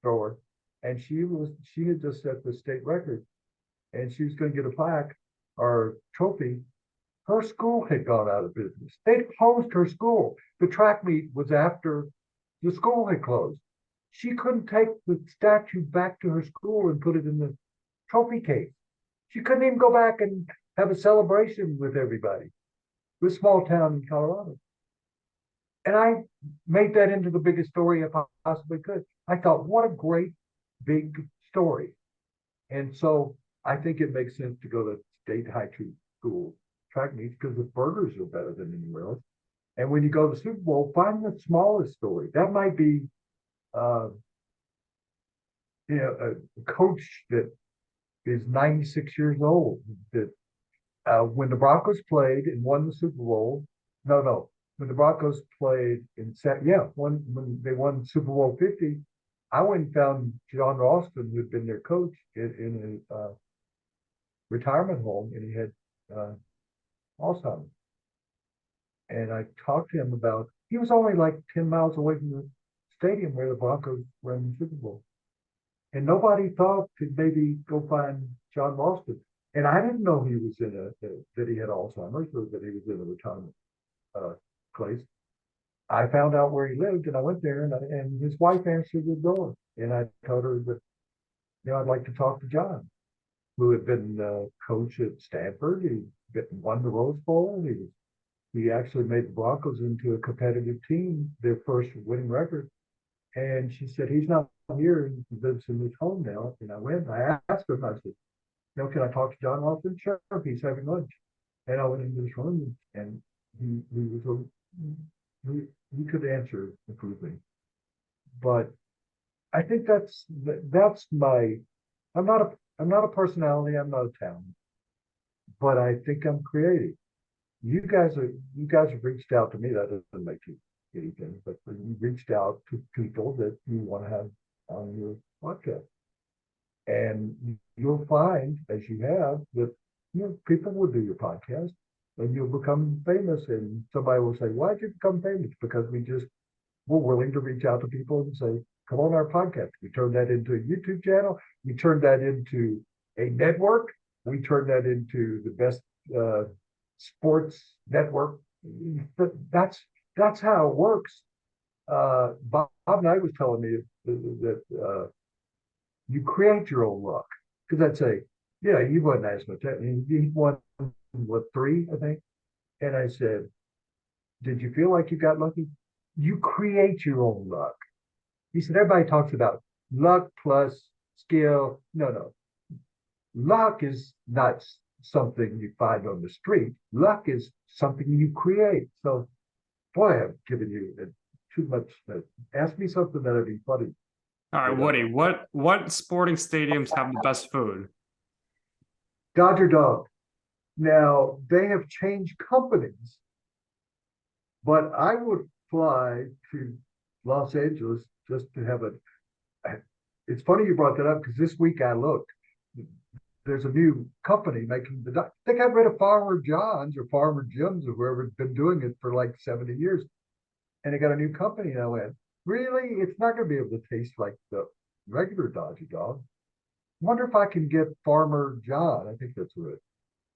thrower, and she had just set the state record, and she was going to get a plaque or trophy. Her school had gone out of business. They'd closed her school. The track meet was after the school had closed. She couldn't take the statue back to her school and put it in the trophy case. She couldn't even go back and have a celebration with everybody. It was a small town in Colorado. And I made that into the biggest story I possibly could. I thought, what a great big story. And so I think it makes sense to go to state high school track meets because the burgers are better than anywhere else. And when you go to the Super Bowl, find the smallest story. That might be, a coach that is 96 years old. That when the Broncos played and won the Super Bowl, when the Broncos played when they won Super Bowl 50, I went and found John Ralston, who had been their coach in a retirement home, and he had Alzheimer's. And I talked to him about, he was only like 10 miles away from the stadium where the Broncos won the Super Bowl. And nobody thought to maybe go find John Ralston. And I didn't know he was that he had Alzheimer's, or that he was in a retirement place. I found out where he lived, and I went there, and his wife answered the door, and I told her that, I'd like to talk to John, who had been coach at Stanford. He won the Rose Bowl. He actually made the Broncos into a competitive team, their first winning record. And she said, he's not here. He lives in his home now. And I asked him, I said, can I talk to John Ralston? Sure, he's having lunch. And I went into this room, and he could answer improvely. But I think that's my, I'm not a personality, I'm not a talent, but I think I'm creative. You guys have reached out to me. That doesn't make you anything, but you reached out to people that you want to have on your podcast. And you'll find, as you have, that people will do your podcast, and you'll become famous. And somebody will say, "Why'd you become famous?" Because we're willing to reach out to people and say, "Come on our podcast." We turned that into a YouTube channel. We turned that into a network. We turned that into the best sports network. That's how it works. Bob Knight was telling me that you create your own luck. Because I'd say, yeah, he wasn't as much. He won, what, 3, I think? And I said, did you feel like you got lucky? You create your own luck. He said, everybody talks about luck plus skill. No. Luck is not something you find on the street. Luck is something you create. So, boy, I'm giving you too much. Ask me something that'll be funny. All right, Woody, what sporting stadiums have the best food? Dodger Dog. Now, they have changed companies, but I would fly to Los Angeles just to have it's funny you brought that up because this week I looked. There's a new company making I think I rid of Farmer John's or Farmer Jim's or whoever's been doing it for like 70 years. And they got a new company, and I went, really? It's not going to be able to taste like the regular Dodger Dog. Wonder if I can get Farmer John. I think that's what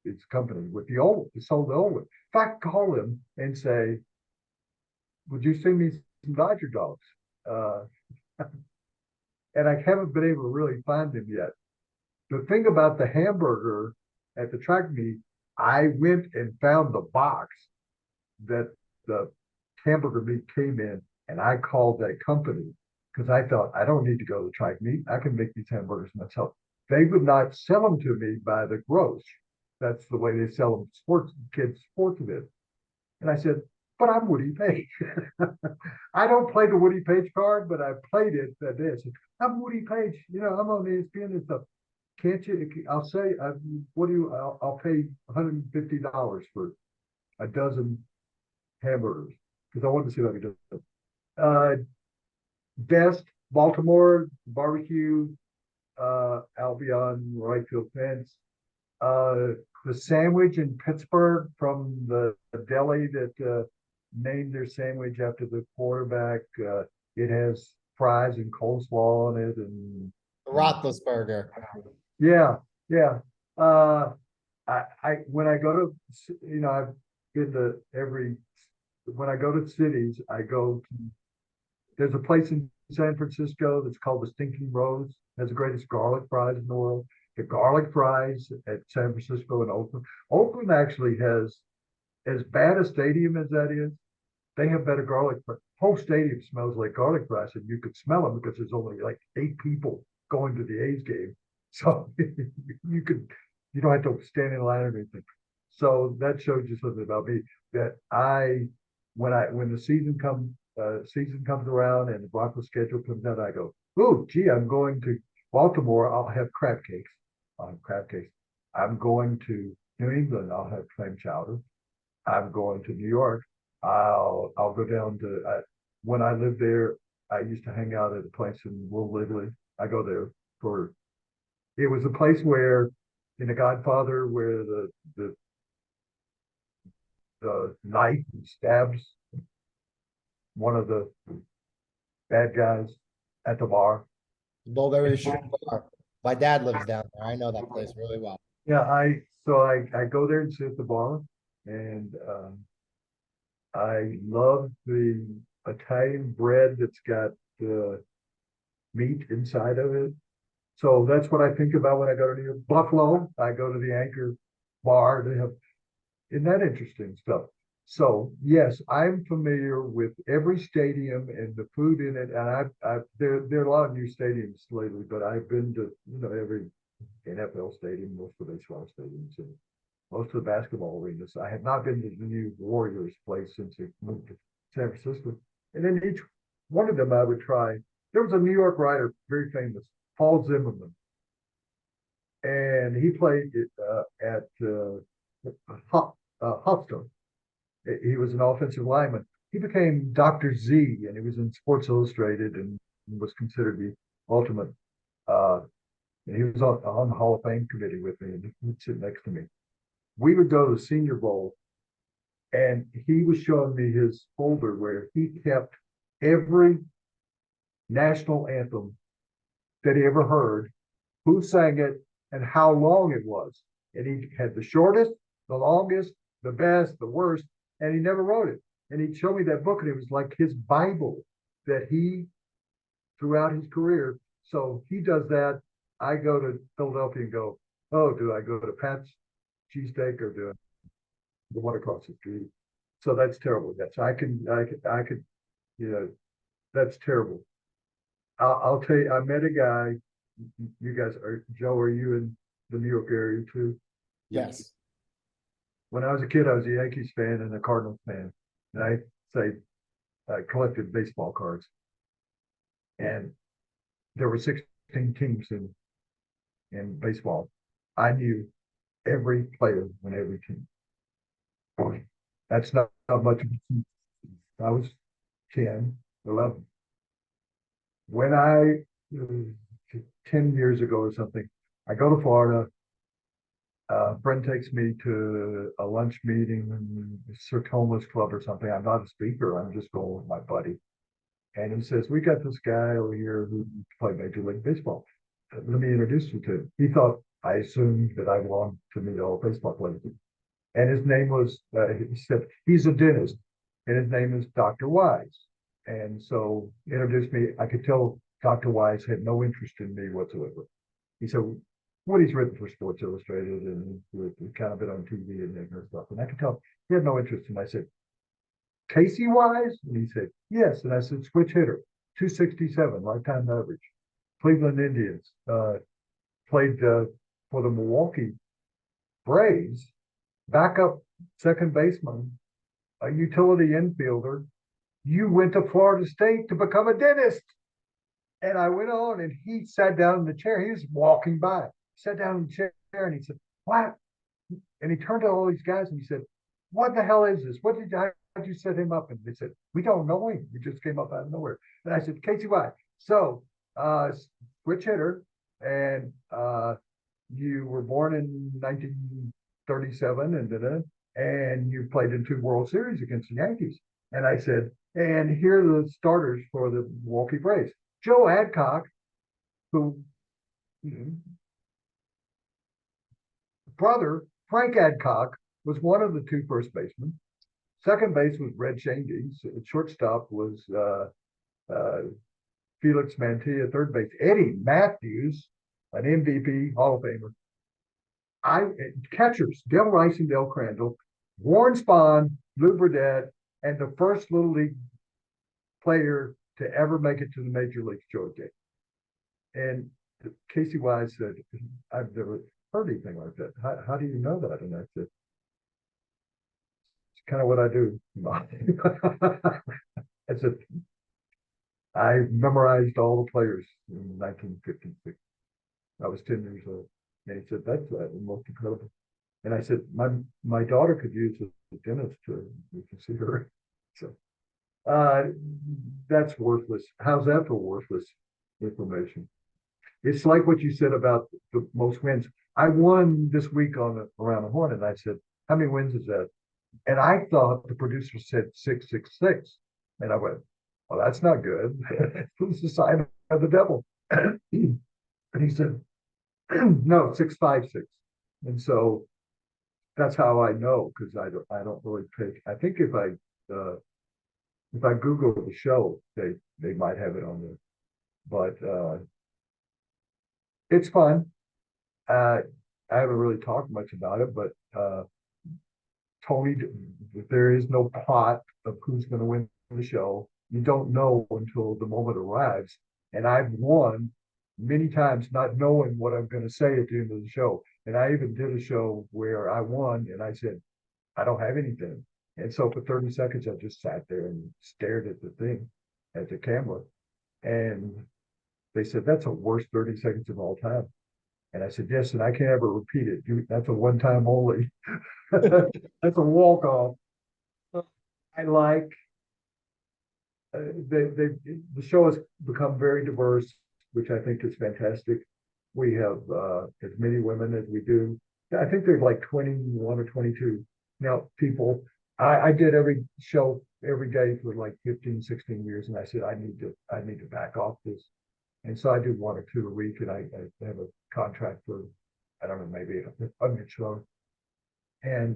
it's company with the sold the old one. If I call him and say, would you send me some Dodger Dogs? And I haven't been able to really find him yet. The thing about the hamburger at the track meet, I went and found the box that the hamburger meat came in, and I called that company because I thought, I don't need to go to the track meet. I can make these hamburgers myself. They would not sell them to me by the gross. That's the way they sell them kids sports events. And I said, but I'm Woody Paige. I don't play the Woody Paige card, but I played it that day. I said, I'm Woody Paige. I'm on ESPN and stuff. Can't you? I'll say, I'll pay $150 for a dozen hamburgers because I wanted to see if I could do it. Best Baltimore barbecue, Albion, Royfield Fence. The sandwich in Pittsburgh from the deli that named their sandwich after the quarterback. It has fries and coleslaw on it, and Roethlisberger. Yeah. I when I go to, I've been to when I go to cities, there's a place in San Francisco that's called the Stinking Rose. It has the greatest garlic fries in the world. The garlic fries at San Francisco and Oakland. Oakland actually has, as bad a stadium as that is, they have better garlic fries. Whole stadium smells like garlic fries, and you could smell them because there's only like 8 people going to the A's game. So you don't have to stand in line or anything. So that shows you something about me, that when the season comes around and the Broncos schedule comes out, I go, oh, gee, I'm going to Baltimore. I'll have crab cakes. I'm going to New England. I'll have clam chowder. I'm going to New York. I'll go down to when I lived there. I used to hang out at a place in Little Italy. I go there it was a place where in The Godfather where the knife stabs one of the bad guys at the bar. Mulberry Street Bar. My dad lives down there. I know that place really well. Yeah, I go there and sit at the bar, and I love the Italian bread that's got meat inside of it. So that's what I think about when I go to New York. Buffalo, I go to the Anchor Bar. They have, isn't that interesting stuff? So yes, I'm familiar with every stadium and the food in it. And there are a lot of new stadiums lately, but I've been to every NFL stadium, most of the baseball stadiums, and most of the basketball arenas. I have not been to the new Warriors place since they moved to San Francisco. And then each one of them I would try. There was a New York writer, very famous, Paul Zimmerman, and he played at Hofstra. He was an offensive lineman. He became Dr. Z, and he was in Sports Illustrated and was considered the ultimate. And he was on the Hall of Fame committee with me, and he would sit next to me. We would go to the Senior Bowl, and he was showing me his folder where he kept every national anthem that he ever heard, who sang it, and how long it was. And he had the shortest, the longest, the best, the worst, and he never wrote it. And he showed me that book, and it was like his Bible that he throughout his career. So he does that. I go to Philadelphia and go, oh, do I go to Pat's cheesesteak or do the one across the street? So that's terrible. That's I could, that's terrible. I'll tell you, I met a guy. You guys are Joe. Are you in the New York area too? Yes. When I was a kid, I was a Yankees fan and a Cardinals fan, and I collected baseball cards. And there were 16 teams in baseball. I knew every player on every team. That's not much. I was 10, 11. When 10 years ago or something, I go to Florida. A friend takes me to a lunch meeting in Sertoma's Club or something. I'm not a speaker. I'm just going with my buddy. And he says, we got this guy over here who played Major League Baseball. Let me introduce you to him. He thought I assumed that I belonged to meet all baseball players. And his name was, he said, he's a dentist. And his name is Dr. Wise. And so he introduced me. I could tell Dr. Wise had no interest in me whatsoever. He said, Woody's written for Sports Illustrated and kind of been on TV and stuff. And I could tell he had no interest. And I said, Casey Wise? And he said, yes. And I said, switch hitter, 267, lifetime average. Cleveland Indians, played for the Milwaukee Braves, backup second baseman, a utility infielder. You went to Florida State to become a dentist. And I went on and he sat down in the chair. He was walking by, sat down in the chair and he said, what? And he turned to all these guys and he said, what the hell is this? How'd you set him up? And they said, we don't know him. He just came up out of nowhere. And I said, Casey White. So, switch hitter, and you were born in 1937, and you played in 2 World Series against the Yankees. And I said, and here are the starters for the Milwaukee Braves. Joe Adcock, who brother Frank Adcock was one of the 2 first basemen. Second base was Red Shandy. Shortstop was Felix Mantilla. Third base, Eddie Matthews, an MVP, Hall of Famer. Catchers, Dale Rice and Dale Crandall, Warren Spahn, Lou Burdett, and the first Little League player to ever make it to the major leagues, George Gay. And Casey Wise said, I've never heard anything like that. How do you know that? And I said, it's kind of what I do. I said, I memorized all the players in 1956. I was 10 years old. And he said, that's the most incredible. And I said, my daughter could use a dentist to see her. So that's worthless. How's that for worthless information? It's like what you said about the most wins. I won this week on Around the Horn, and I said, how many wins is that? And I thought the producer said 666. And I went, well, that's not good. It's the sign of the devil. And he said, no, 656. And so that's how I know, because I don't really pick. I think if I Google the show, they might have it on there. But it's fun. I haven't really talked much about it, but Tony, there is no plot of who's going to win the show. You don't know until the moment arrives. And I've won many times not knowing what I'm going to say at the end of the show. And I even did a show where I won and I said, I don't have anything. And so for 30 seconds, I just sat there and stared at the thing, at the camera. And they said, that's the worst 30 seconds of all time. And I said, yes, and I can't ever repeat it. That's a one-time only. That's a walk-off. I like, the show has become very diverse, which I think is fantastic. We have as many women as we do. I think there's like 21 or 22 now people. I did every show every day for like 15, 16 years. And I said, I need to back off this. And so I do 1 or 2 a week, and I have a contract for, I don't know, maybe 100 shows. And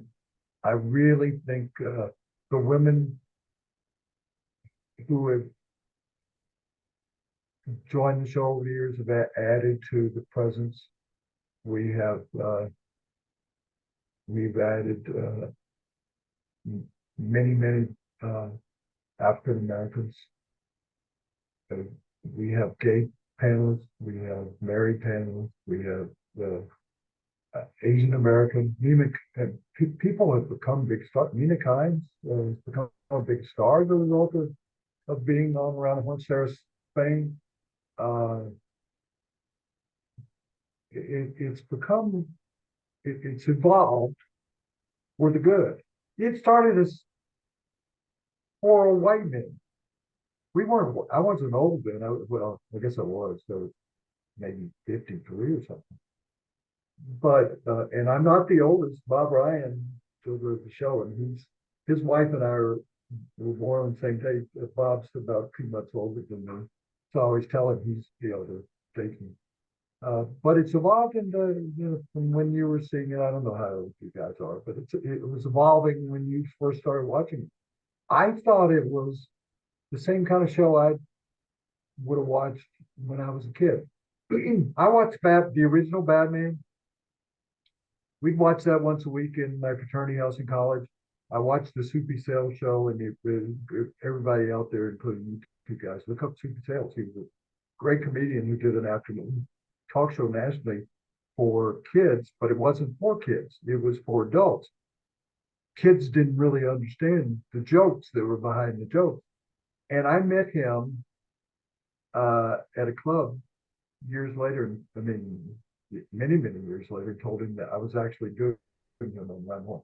I really think the women who have joined the show over the years have added to the presence. We've added many African Americans. We have gay panelists, we have married panelists, we have Asian American. People have become big stars. Nina Kynes has become a big star as a result of being on Around the Horn. Sarah Spain. It's become, it's evolved for the good. It started as four old white men. I wasn't old then. I guess I was. So maybe 53 or something. But and I'm not the oldest. Bob Ryan still does the show, and his wife and I were born on the same day. Bob's about 2 months older than me, so I always tell him he's the older statesman. But it's evolved into, from when you were seeing it. I don't know how old you guys are, but it was evolving when you first started watching it. I thought it was the same kind of show I would have watched when I was a kid. I watched the original Batman. We'd watch that once a week in my fraternity house in college. I watched the Soupy Sales show, and everybody out there, including you guys, look up Soupy Sales. He was a great comedian who did an afternoon talk show nationally for kids, but it wasn't for kids. It was for adults. Kids didn't really understand the jokes that were behind the jokes. And I met him at a club years later. I mean, many years later, told him that I was actually doing him on Round the Horn.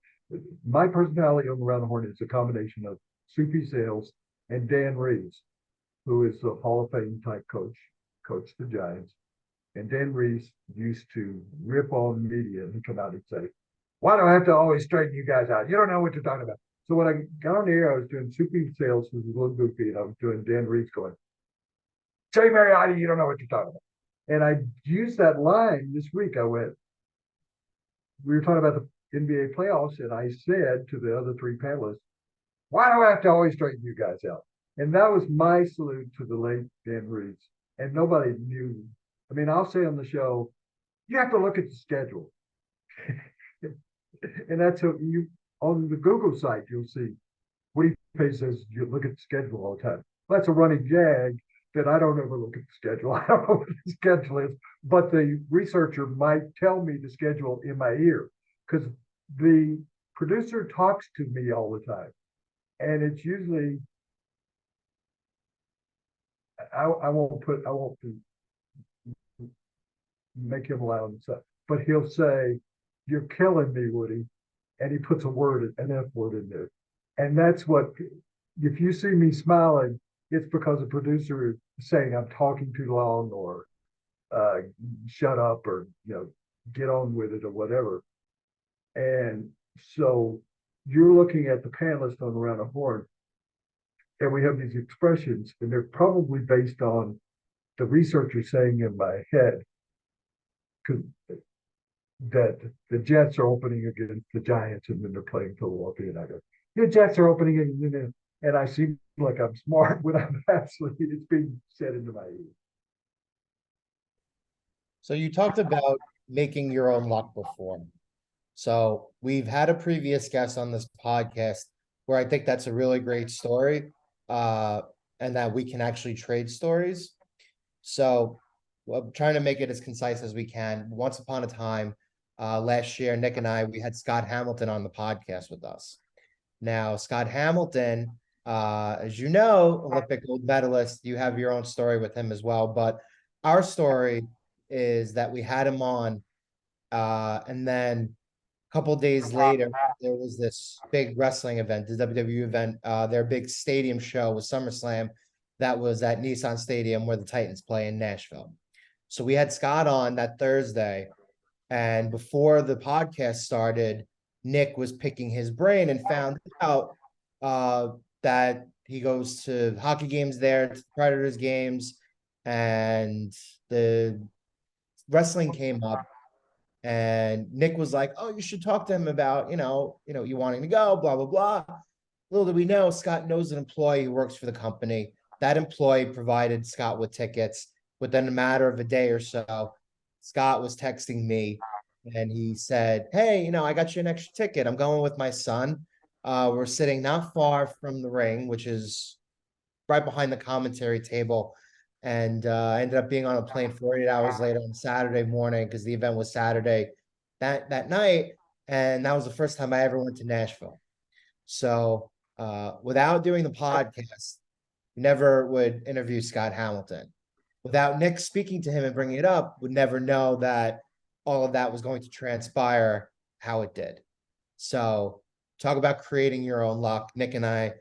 My personality on the Round the Horn is a combination of Soupy Sales and Dan Reeves, who is a Hall of Fame type coach, coached the Giants. And Dan Reeves used to rip on media, and he'd come out and say, "Why do I have to always straighten you guys out? You don't know what you're talking about." So when I got on the air, I was doing Soupy Sales, who was a little goofy, and I was doing Dan Reeves going, "Jay Mariotti, you don't know what you're talking about." And I used that line this week. We were talking about the NBA playoffs, and I said to the other three panelists, "Why do I have to always straighten you guys out?" And that was my salute to the late Dan Reeves. And nobody knew. I mean, I'll say on the show, "You have to look at the schedule." And that's how on the Google site, you'll see Woody Paige says you look at the schedule all the time. That's a running gag that I don't ever look at the schedule. I don't know what the schedule is, but the researcher might tell me the schedule in my ear, because the producer talks to me all the time. And it's usually, I won't make him loud and stuff, but he'll say, "You're killing me, Woody." And he puts an F word in there. And that's what, if you see me smiling, it's because the producer is saying I'm talking too long, or shut up, or get on with it, or whatever. And so you're looking at the panelists on Around the Horn, and we have these expressions, and they're probably based on the researcher saying in my head, because that the Jets are opening against the Giants, and then they're playing Philadelphia, and I go, "The Jets are opening against," and I seem like I'm smart when I'm actually, it's being said into my ear. So you talked about making your own luck before. So we've had a previous guest on this podcast where I think that's a really great story, and that we can actually trade stories. So I'm trying to make it as concise as we can. Once upon a time, last year, Nick and we had Scott Hamilton on the podcast with us. Now, Scott Hamilton, as you know, Olympic gold medalist, you have your own story with him as well. But our story is that we had him on, and then a couple of days later, there was this big wrestling event, the WWE event, their big stadium show was SummerSlam. That was at Nissan Stadium where the Titans play in Nashville. So we had Scott on that Thursday, and before the podcast started, Nick was picking his brain and found out that he goes to hockey games there, to Predators games, and the wrestling came up. And Nick was like, "Oh, you should talk to him about, you wanting to go, blah, blah, blah." Little did we know, Scott knows an employee who works for the company. That employee provided Scott with tickets. Within a matter of a day or so, Scott was texting me and he said, "Hey, I got you an extra ticket. I'm going with my son. We're sitting not far from the ring, which is right behind the commentary table." And I ended up being on a plane 48 hours later on Saturday morning because the event was Saturday that night. And that was the first time I ever went to Nashville. So without doing the podcast, never would interview Scott Hamilton. Without Nick speaking to him and bringing it up, would never know that all of that was going to transpire how it did. So talk about creating your own luck. Nick and I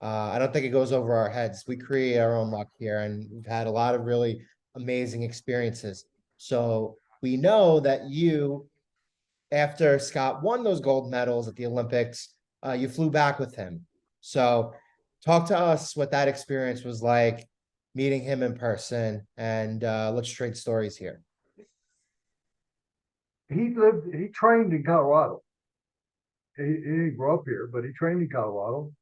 don't think it goes over our heads. We create our own luck here, and we've had a lot of really amazing experiences. So we know that you, after Scott won those gold medals at the Olympics, you flew back with him. So talk to us what that experience was like, meeting him in person, and let's trade stories here. He trained in Colorado. He didn't grow up here, but he trained in Colorado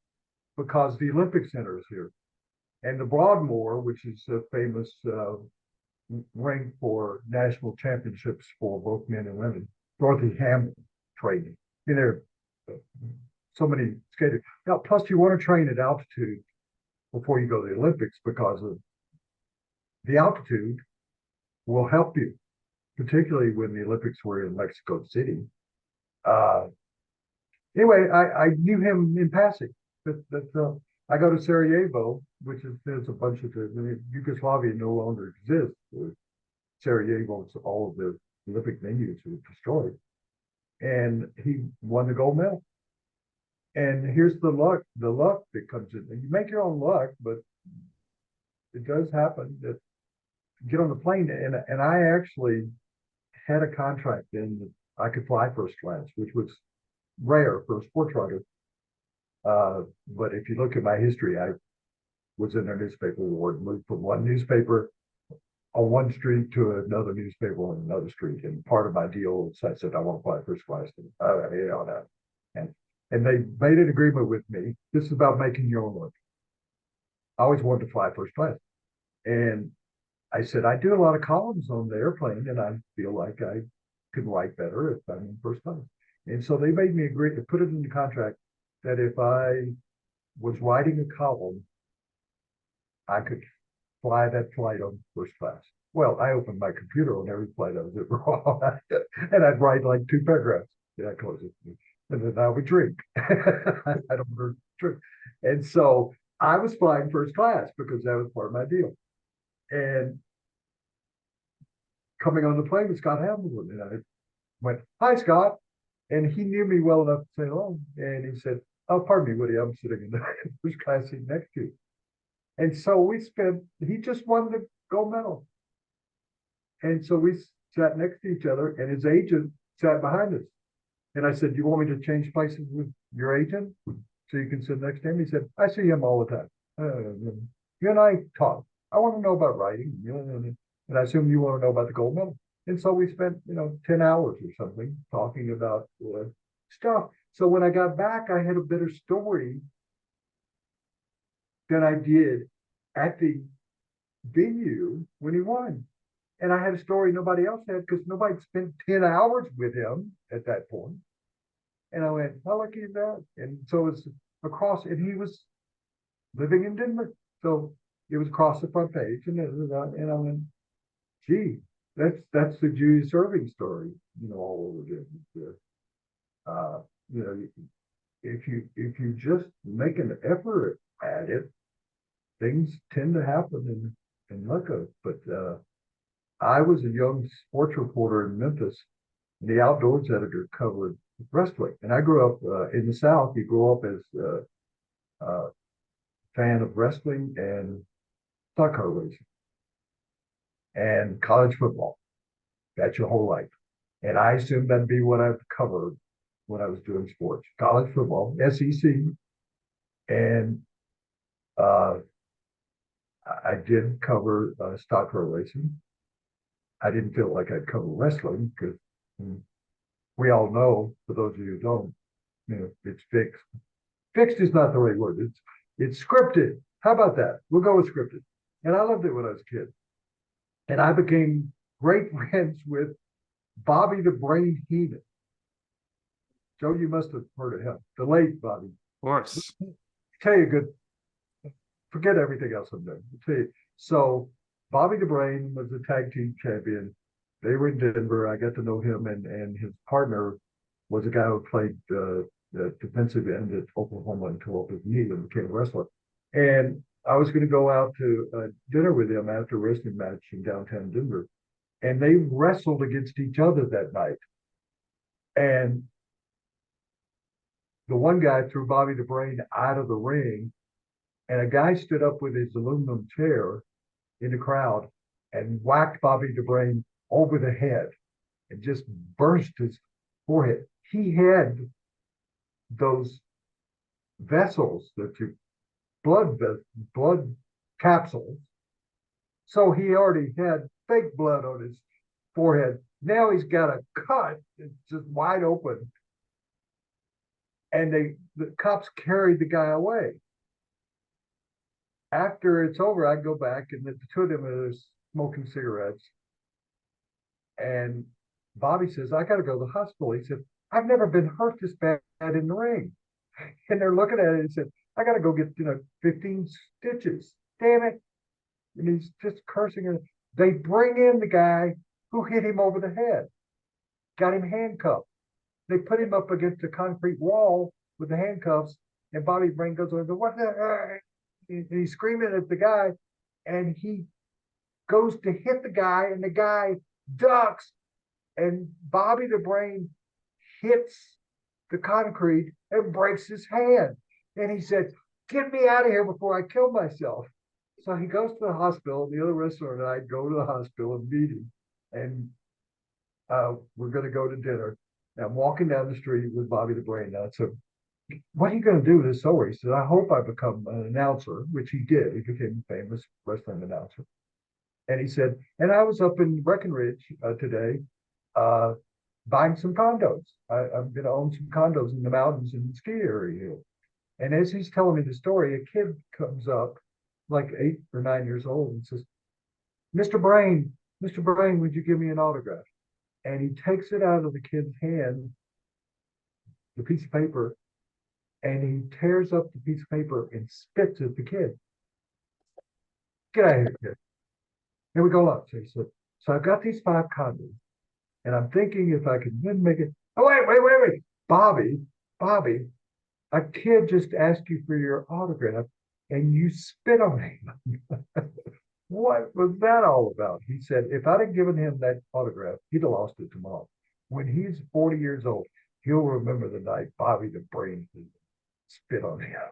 because the Olympic Center is here. And the Broadmoor, which is a famous ring for national championships for both men and women, Dorothy Hamill training. And there are so many skaters. Now, plus you want to train at altitude before you go to the Olympics because of the altitude will help you, particularly when the Olympics were in Mexico City. Anyway, I knew him in passing. I go to Sarajevo, which is there's a bunch of Yugoslavia no longer exists. Sarajevo, all of the Olympic venues were destroyed, and he won the gold medal. And here's the luck that comes in. And you make your own luck, but it does happen that you get on the plane, and I actually had a contract in that I could fly first class, which was rare for a sports writer. But if you look at my history, I was in a newspaper award, moved from one newspaper on one street to another newspaper on another street. And part of my deal is I said, I want to fly first class. And they made an agreement with me. This is about making your own luck. I always wanted to fly first class. And I said, I do a lot of columns on the airplane, and I feel like I could write better if I'm in first class. And so they made me agree to put it in the contract that if I was writing a column, I could fly that flight on first class. Well, I opened my computer on every flight I was ever on, and I'd write like 2 paragraphs. Yeah, I close it. And then I would drink. I don't drink. And so I was flying first class because that was part of my deal. And coming on the plane with Scott Hamilton, and I went, "Hi, Scott." And he knew me well enough to say hello. And he said, "Oh, pardon me, Woody, I'm sitting in the first class seat next to you." And so he just won the gold medal. And so we sat next to each other, and his agent sat behind us. And I said, "Do you want me to change places with your agent so you can sit next to him?" He said, "I see him all the time. You and I talk. I want to know about writing, and I assume you want to know about the gold medal." And so we spent, 10 hours or something talking about stuff. So when I got back, I had a better story than I did at the venue when he won. And I had a story nobody else had because nobody spent 10 hours with him at that point. And I went, "How lucky is that?" And so it's across, and he was living in Denver. So it was across the front page. And I went, "Gee, that's the Julius Erving story, all over again." If you just make an effort at it, things tend to happen in luck. But I was a young sports reporter in Memphis, and the outdoors editor covered wrestling. And I grew up in the South. You grow up as a fan of wrestling and stock car racing and college football. That's your whole life. And I assumed that'd be what I've covered when I was doing sports. College football, SEC, and I did cover stock car racing. I didn't feel like I'd cover wrestling because we all know, for those of you who don't, it's fixed. Fixed is not the right word. It's scripted. How about that? We'll go with scripted. And I loved it when I was a kid. And I became great friends with Bobby the Brain Heenan. Joe, you must have heard of him. The late Bobby. Of course. Tell you a good, forget everything else I'm doing. I'll tell you. So Bobby the Brain was the tag team champion. They were in Denver. I got to know him, and his partner was a guy who played the defensive end at Oklahoma until his knee and became a wrestler. And I was going to go out to dinner with him after a wrestling match in downtown Denver. And they wrestled against each other that night. And the one guy threw Bobby the Brain out of the ring, and a guy stood up with his aluminum chair in the crowd and whacked Bobby the Brain over the head and just burst his forehead. He had those vessels that you blood capsules. So he already had fake blood on his forehead. Now he's got a cut. It's just wide open. And the cops carried the guy away. After it's over, I go back, and the two of them are smoking cigarettes. And Bobby says, I got to go to the hospital. He said, I've never been hurt this bad in the ring. And they're looking at it and said, I got to go get 15 stitches. Damn it. And he's just cursing. And they bring in the guy who hit him over the head, got him handcuffed. They put him up against a concrete wall with the handcuffs, and Bobby Brain goes over, what the? And he's screaming at the guy, and he goes to hit the guy, and the guy ducks, and Bobby the Brain hits the concrete and breaks his hand. And he said, get me out of here before I kill myself. So he goes to the hospital, and the other wrestler and I go to the hospital and meet him. And we're going to go to dinner. And I'm walking down the street with Bobby the Brain. Now, so what are you going to do with this story? He said, I hope I become an announcer, which he did. He became a famous wrestling announcer. And he said, and I was up in Breckenridge today buying some condos. I'm going to own some condos in the mountains in the ski area. And as he's telling me the story, a kid comes up, like 8 or 9 years old, and says, Mr. Brain, would you give me an autograph? And he takes it out of the kid's hand, the piece of paper, and he tears up the piece of paper and spits at the kid. Get out of here, kid. Here we go lunch. He said, so I've got these 5 condos, and I'm thinking if I can then make it. Oh, wait. Bobby, a kid just asked you for your autograph, and you spit on him. What was that all about? He said, if I'd have given him that autograph, he'd have lost it tomorrow. When he's 40 years old, he'll remember the night Bobby the Brain spit on him.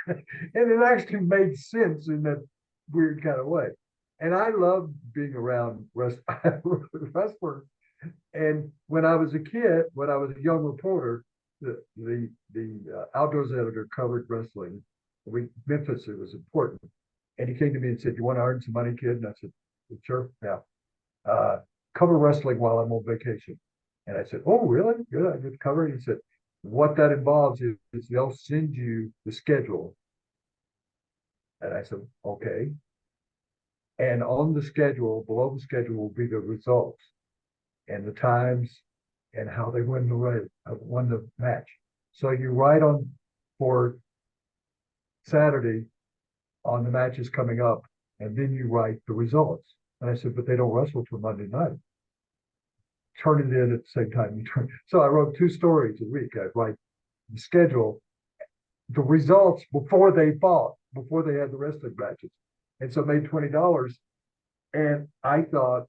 And it actually made sense in that weird kind of way. And I loved being around wrestlers. And when I was a kid, when I was a young reporter, the outdoors editor covered wrestling. Memphis, it was important. And he came to me and said, you want to earn some money, kid? And I said, sure, yeah. Cover wrestling while I'm on vacation. And I said, oh, really? Good, I get to cover it. He said, what that involves is they'll send you the schedule. And I said, okay. And on the schedule, below the schedule will be the results and the times and how they won the match. So you write on for Saturday on the matches coming up, and then you write the results. And I said, but they don't wrestle till Monday night. Turn it in at the same time you turn. So I wrote 2 stories a week. I'd write the schedule, the results before they fought, before they had the wrestling matches. And so I made $20. And I thought,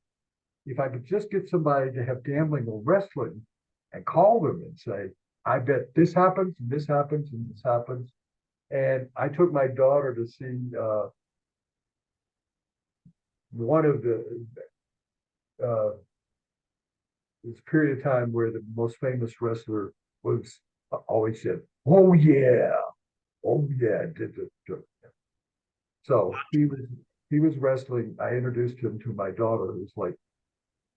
if I could just get somebody to have gambling or wrestling and call them and say, I bet this happens, and this happens, and this happens. And I took my daughter to see one of this period of time where the most famous wrestler was always said, oh yeah, so he was wrestling. I introduced him to my daughter, who's like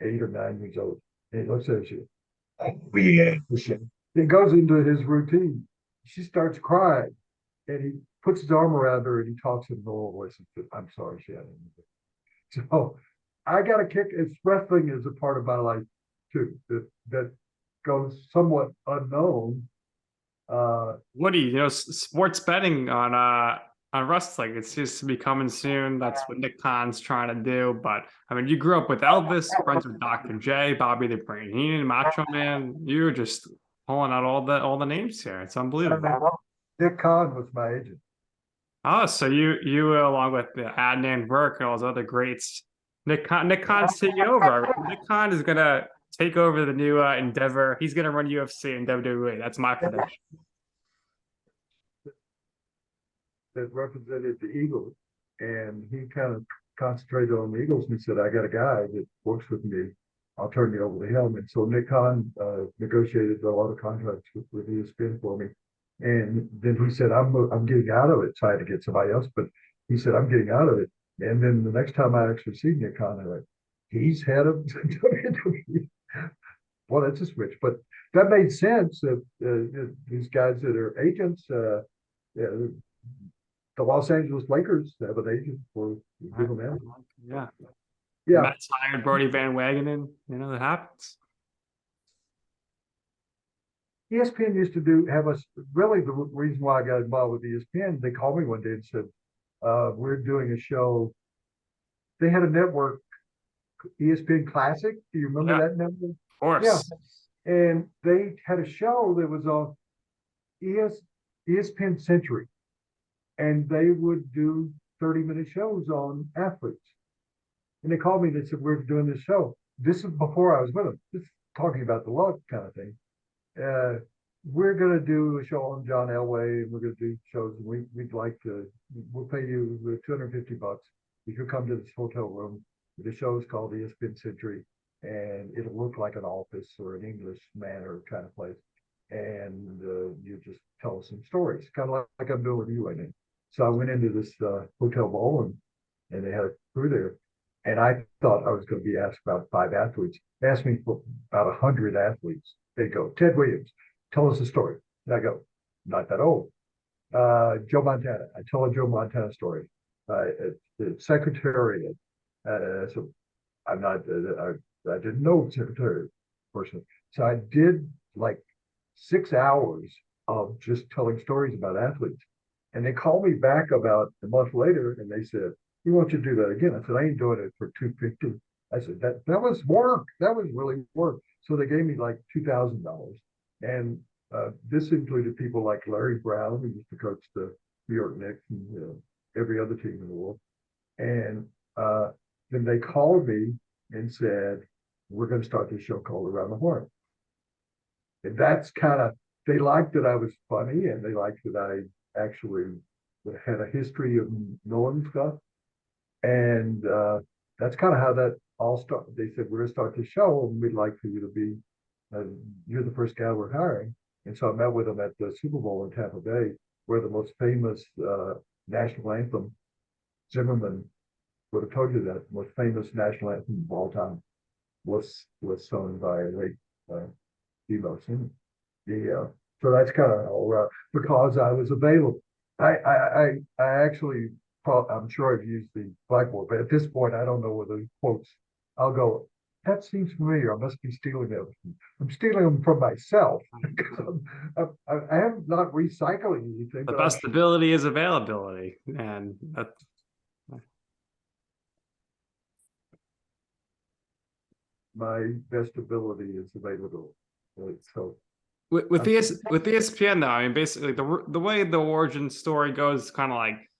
8 or 9 years old. And he looks at you, Yeah. He goes into his routine. She starts crying, and he puts his arm around her and he talks in a normal voice and says, "I'm sorry, Shannon." So I got a kick. It's wrestling is a part of my life too that goes somewhat unknown. Woody, sports betting on wrestling, it seems to be coming soon. That's what Nick Khan's trying to do. But I mean, you grew up with Elvis, friends with Dr. J, Bobby the Brain Heenan, Macho Man. You're just pulling out all the names here. It's unbelievable. Nick Khan was my agent. Oh, so you along with Adnan Burke and all those other greats. Nick Khan's taking over. Nick Khan is gonna take over the new endeavor. He's gonna run UFC and WWE. That's my prediction. That represented the Eagles, and he kind of concentrated on the Eagles. And he said, "I got a guy that works with me. I'll turn you over to him." And so Nick Khan negotiated a lot of contracts with ESPN for me. And then he said, I'm getting out of it." So I had to get somebody else, but he said, "I'm getting out of it." And then the next time I actually see Nick Khan, I'm like, he's head of WWE. Well, that's a switch, but that made sense. These guys that are agents, yeah, the Los Angeles Lakers have an agent for legal management. Yeah. Yeah. Mets hired Brody Van Wagenen. That happens. ESPN used to have us, really the reason why I got involved with ESPN, they called me one day and said, "We're doing a show." They had a network, ESPN Classic. Do you remember that network? Of course. Yeah. And they had a show that was on ESPN Century. And they would do 30-minute shows on athletes. And they called me and they said, "We're doing this show." This is before I was with them. This is talking about the luck kind of thing. "We're going to do a show on John Elway, and we're going to do shows. And we'd like to, we'll pay you $250 if you come to this hotel room. The show is called ESPN Century, and it'll look like an office or an English Manor kind of place. And you just tell us some stories, kind of like I'm doing with you right now." So I went into this hotel ball, and they had a crew there. And I thought I was going to be asked about 5 athletes. They asked me for about 100 athletes. They go, "Ted Williams, tell us a story." And I go, "Not that old." Joe Montana. I tell a Joe Montana story. The Secretariat. So I'm not, I didn't know Secretariat personally. So I did like 6 hours of just telling stories about athletes. And they called me back about a month later and they said, "We want you to do that again." I said, "I ain't doing it for $250." I said, that was work. That was really work. So they gave me like $2,000. And this included people like Larry Brown, who used to coach the New York Knicks and every other team in the world. And then they called me and said, "We're going to start this show called Around the Horn." And that's kind of, they liked that I was funny, and they liked that I actually had a history of knowing stuff. And that's kind of how that all started. They said, "We're going to start this show, and we'd like for you to be, you're the first guy we're hiring." And so I met with them at the Super Bowl in Tampa Bay, where the most famous national anthem, Zimmerman would have told you that, the most famous national anthem of all time was sung by late Devo Simmons. So that's kind of all because I was available. I actually, I'm sure I've used the blackboard, but at this point, I don't know whether the quotes. I'll go, "That seems familiar. I must be stealing them. I'm stealing them from myself." I am not recycling anything. The best ability is availability, and that's. My best ability is available. So With ESPN though, I mean, basically the way the origin story goes, kind of like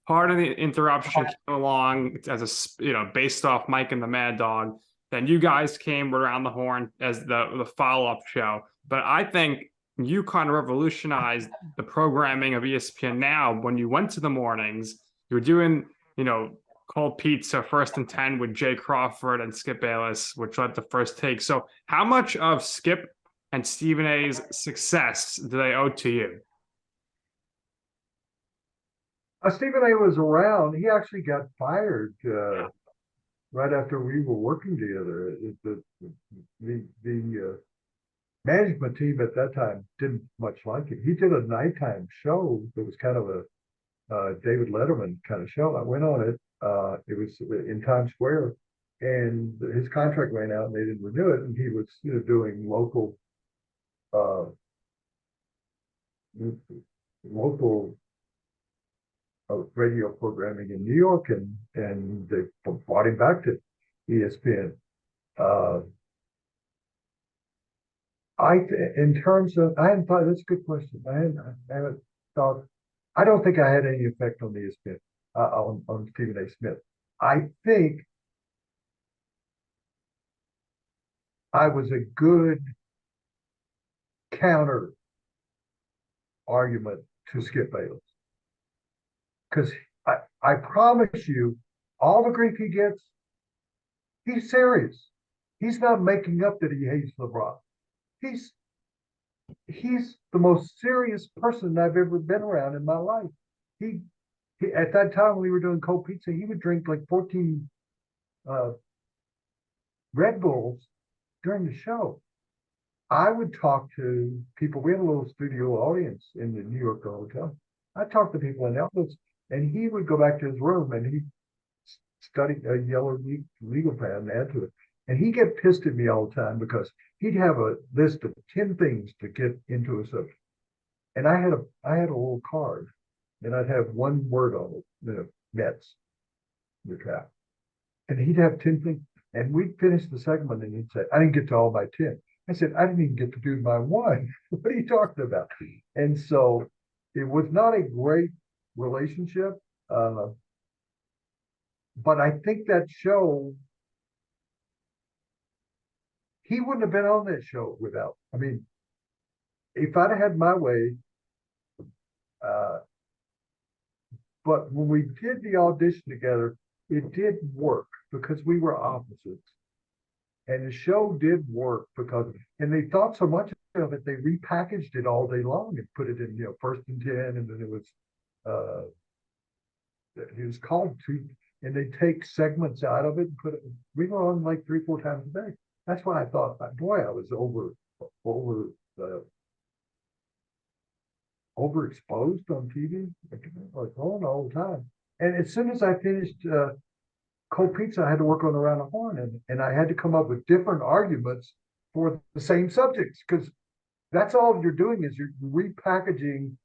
part of the interruption came along as a based off Mike and the Mad Dog. Then you guys came around the horn as the follow-up show. But I think you kind of revolutionized the programming of ESPN now. When you went to the mornings, you were doing Cold Pizza, First and 10 with Jay Crawford and Skip Bayless, which led to First Take. So how much of Skip and Stephen A's success do they owe to you? Stephen A was around. He actually got fired right after we were working together. management team at that time didn't much like it. He did a nighttime show that was kind of a David Letterman kind of show. I went on it. It was in Times Square, and his contract ran out, and they didn't renew it. And he was, doing uh, local radio programming in New York, and they brought him back to ESPN. In terms of, I hadn't thought, that's a good question. I haven't thought. I don't think I had any effect on ESPN, on Stephen A. Smith. I think I was a good counter argument to Skip Bayless, because I promise you, all the grief he gets, he's serious. He's not making up that he hates LeBron. He's the most serious person I've ever been around in my life. He at that time when we were doing cold pizza, he would drink like 14 Red Bulls during the show. I would talk to people. We had a little studio audience in the New York hotel. I'd talk to people in the office, and he would go back to his room and he'd study a yellow legal pad and add to it. And he'd get pissed at me all the time because he'd have a list of 10 things to get into a subject. And I had a little card, and I'd have one word on it, Mets, the trap. And he'd have 10 things. And we'd finish the segment, and he'd say, I didn't get to all my 10. I said, I didn't even get to do my one. What are you talking about? And so it was not a great relationship. But I think that show, he wouldn't have been on that show without. I mean, if I'd had my way, but when we did the audition together, it did work because we were opposites. And the show did work because, and they thought so much of it, they repackaged it all day long and put it in, First and 10, and then it was called two, and they take segments out of it and put it. We were on like 3-4 times a day. That's why I thought, boy, I was overexposed on TV, like on all the time. And as soon as I finished cold pizza, I had to work on Around the Horn, and I had to come up with different arguments for the same subjects, because that's all you're doing is you're repackaging.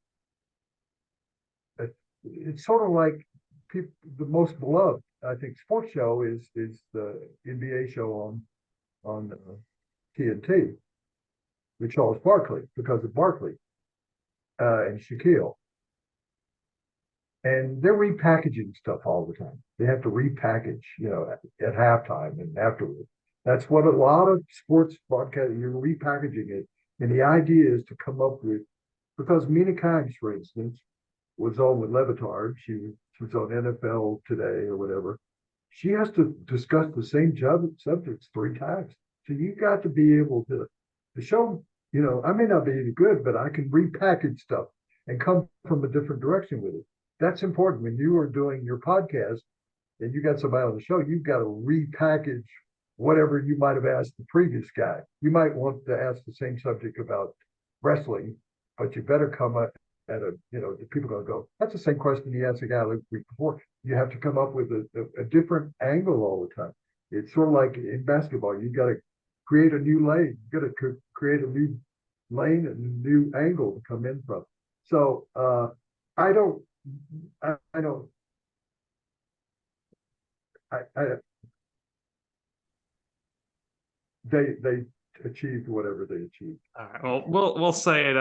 It's sort of like the most beloved, I think, sports show is the NBA show on TNT with Charles Barkley, because of Barkley and Shaquille. And they're repackaging stuff all the time. They have to repackage, at halftime and afterwards. That's what a lot of sports broadcast, you're repackaging it. And the idea is to come up with, because Mina Kimes, for instance, was on with Levitard. She was on NFL Today or whatever. She has to discuss the same subjects 3 times. So you got to be able to show, I may not be any good, but I can repackage stuff and come from a different direction with it. That's important when you are doing your podcast and you got somebody on the show. You've got to repackage whatever you might have asked the previous guy. You might want to ask the same subject about wrestling, but you better come up at the people are going to go, that's the same question you asked the guy the week before. You have to come up with a different angle all the time. It's sort of like in basketball. You got to create a new lane. You got to create a new lane and a new angle to come in from. So I don't. They achieved whatever they achieved. All right. Well, we'll say it.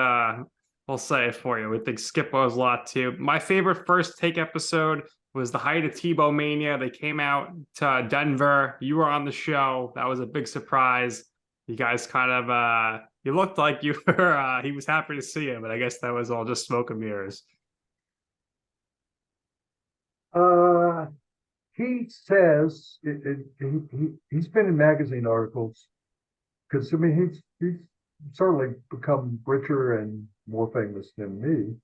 We'll say it for you. We think Skip was a lot too. My favorite first take episode was the height of Tebow mania. They came out to Denver. You were on the show. That was a big surprise. You guys kind of you looked like you were. He was happy to see you, but I guess that was all just smoke and mirrors. He says he's been in magazine articles because he's certainly become richer and more famous than me.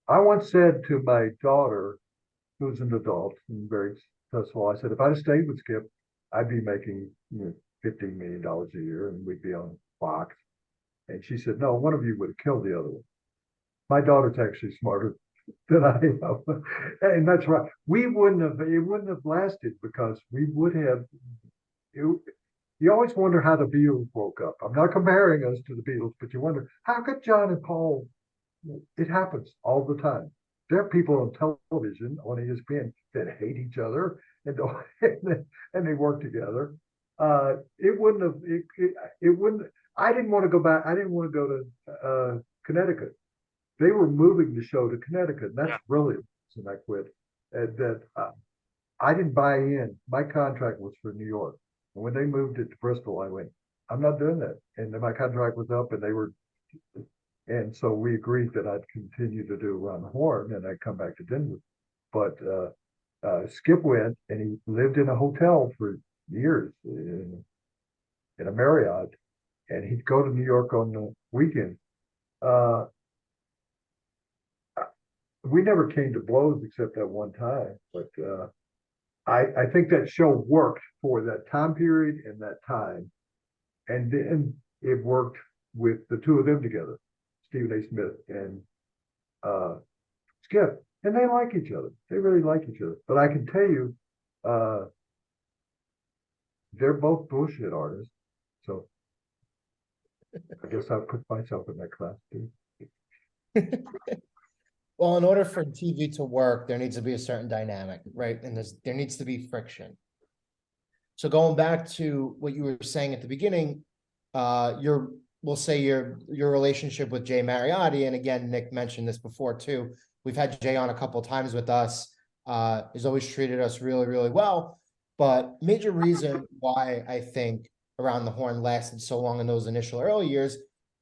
I once said to my daughter, who's an adult and very successful, I said, if I'd have stayed with Skip, I'd be making $15 million a year and we'd be on Fox. And she said, no, one of you would have killed the other one. My daughter's actually smarter than I am. And that's right. It wouldn't have lasted because we would have, you always wonder how the Beatles woke up. I'm not comparing us to the Beatles, but you wonder, how could John and Paul, it happens all the time. There are people on television, on ESPN, that hate each other and they work together. It wouldn't have, it wouldn't, I didn't want to go back. I didn't want to go to Connecticut. They were moving the show to Connecticut. And that's brilliant. And I quit. I didn't buy in. My contract was for New York. And when they moved it to Bristol, I went, I'm not doing that. And then my contract was up and so we agreed that I'd continue to do Around the Horn and I'd come back to Denver. But Skip went and he lived in a hotel for years in a Marriott, and he'd go to New York on the weekend. We never came to blows except that one time, but I think that show worked for that time period and that time, and then it worked with the two of them together, Stephen A. Smith and Skip, and they like each other. They really like each other. But I can tell you, they're both bullshit artists. So I guess I'll put myself in that class too. Well, in order for TV to work, there needs to be a certain dynamic, right? And there needs to be friction. So going back to what you were saying at the beginning, we'll say your relationship with Jay Mariotti, and again, Nick mentioned this before too. We've had Jay on a couple of times with us. He's always treated us really, really well. But major reason why I think Around the Horn lasted so long in those initial early years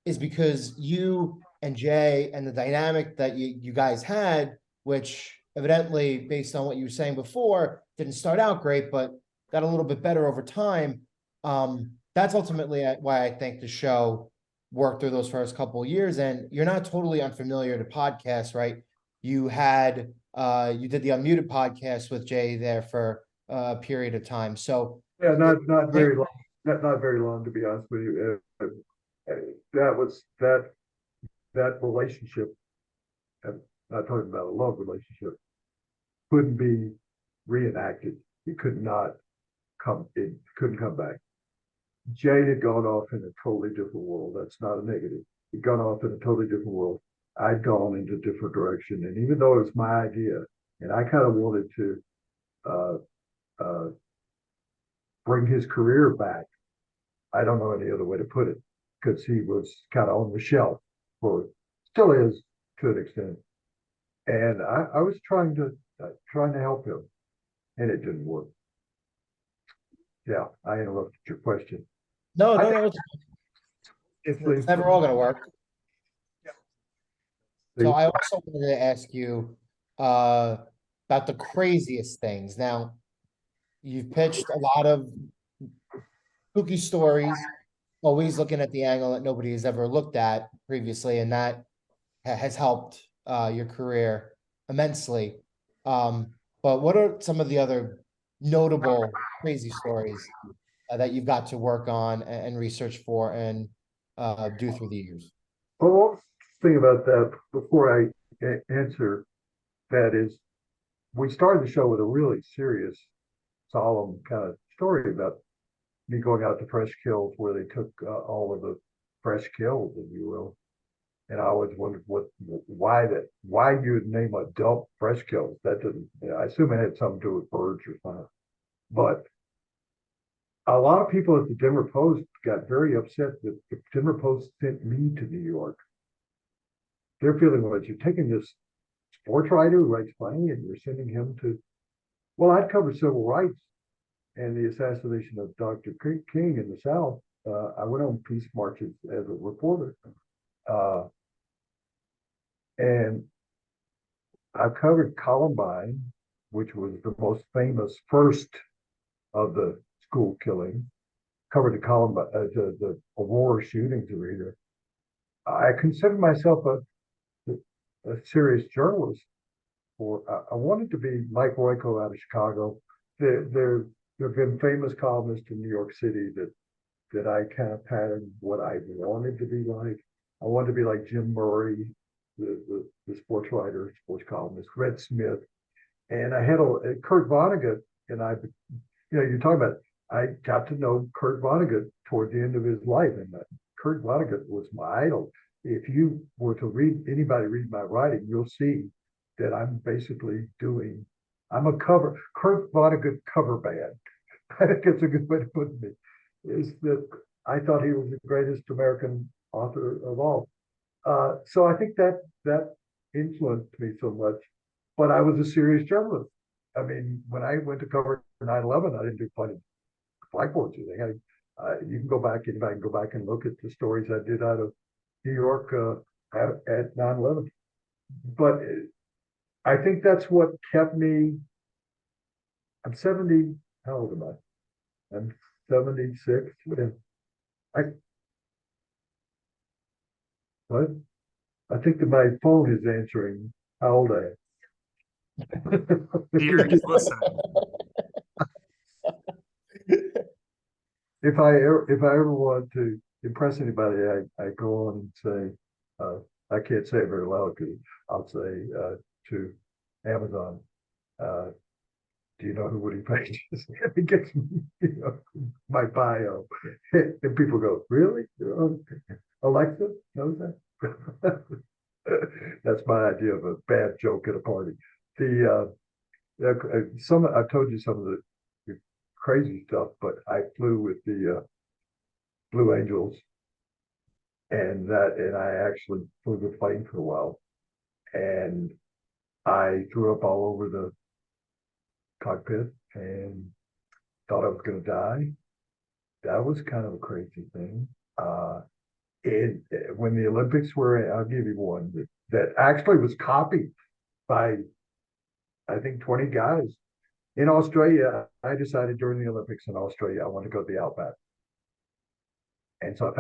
is because you and Jay and the dynamic that you guys had, which evidently, based on what you were saying before, didn't start out great, but got a little bit better over time. That's ultimately why I think the show worked through those first couple of years. And you're not totally unfamiliar to podcasts, right? You did the Unmuted podcast with Jay there for a period of time. So yeah, not very long. Not very long, to be honest with you. That relationship, I'm not talking about a love relationship, couldn't be reenacted. It couldn't come back. Jay had gone off in a totally different world. That's not a negative. He'd gone off in a totally different world. I'd gone into a different direction. And even though it was my idea, and I kind of wanted to bring his career back, I don't know any other way to put it, because he was kind of on the shelf, or still is to an extent. And I was trying to help him, and it didn't work. Yeah, I interrupted your question. No, it's never all going to work. So I also wanted to ask you about the craziest things. Now, you've pitched a lot of spooky stories, always looking at the angle that nobody has ever looked at previously, and that has helped your career immensely. But what are some of the other notable crazy stories that you've got to work on and research for and do through the years? Well, one thing about that before I answer that is, we started the show with a really serious, solemn kind of story about me going out to fresh kills where they took all of the fresh kills, if you will. And I always wondered why you would name a dump fresh kills. That didn't, I assume it had something to do with birds or something. But a lot of people at the Denver Post got very upset that the Denver Post sent me to New York. Their feeling was, you're taking this sports writer who writes funny and you're sending him to, well, I'd cover civil rights and the assassination of Dr. King in the South. I went on peace marches as a reporter. And I've covered Columbine, which was the most famous first of the school killings. Covered the Columbine, the Aurora shootings arena. I consider myself a serious journalist. I wanted to be Mike Royko out of Chicago. There have been famous columnists in New York City that that I kind of patterned what I wanted to be like. I wanted to be like Jim Murray, the sports writer, sports columnist, Red Smith, and I had Kurt Vonnegut, and you're talking about. I got to know Kurt Vonnegut toward the end of his life, and Kurt Vonnegut was my idol. If you were to read my writing, you'll see that I'm basically I'm a Kurt Vonnegut cover band. I think it's a good way to put it. Is that I thought he was the greatest American author of all. So I think that influenced me so much. But I was a serious journalist. I mean, when I went to cover 9/11, I didn't do plenty of blackboards. They had you can go back, anybody can go back and look at the stories I did out of New York at 9/11. But I think that's what kept me. I'm 70. How old am I? I'm 76. What? I think that my phone is answering how old I am. Peter, he's listening. If I ever want to impress anybody, I go on and say, I can't say it very loud because I'll say to Amazon, do you know who Woody Paige is? It gets my bio, and people go, really? Alexa knows that? That's my idea of a bad joke at a party. I've told you some of the crazy stuff, but I flew with the Blue Angels, and I actually flew the plane for a while, and I threw up all over the cockpit and thought I was going to die. That was kind of a crazy thing. When the Olympics were, I'll give you one that actually was copied by, I think, 20 guys. In Australia, I decided during the Olympics in Australia, I want to go to the Outback. And so I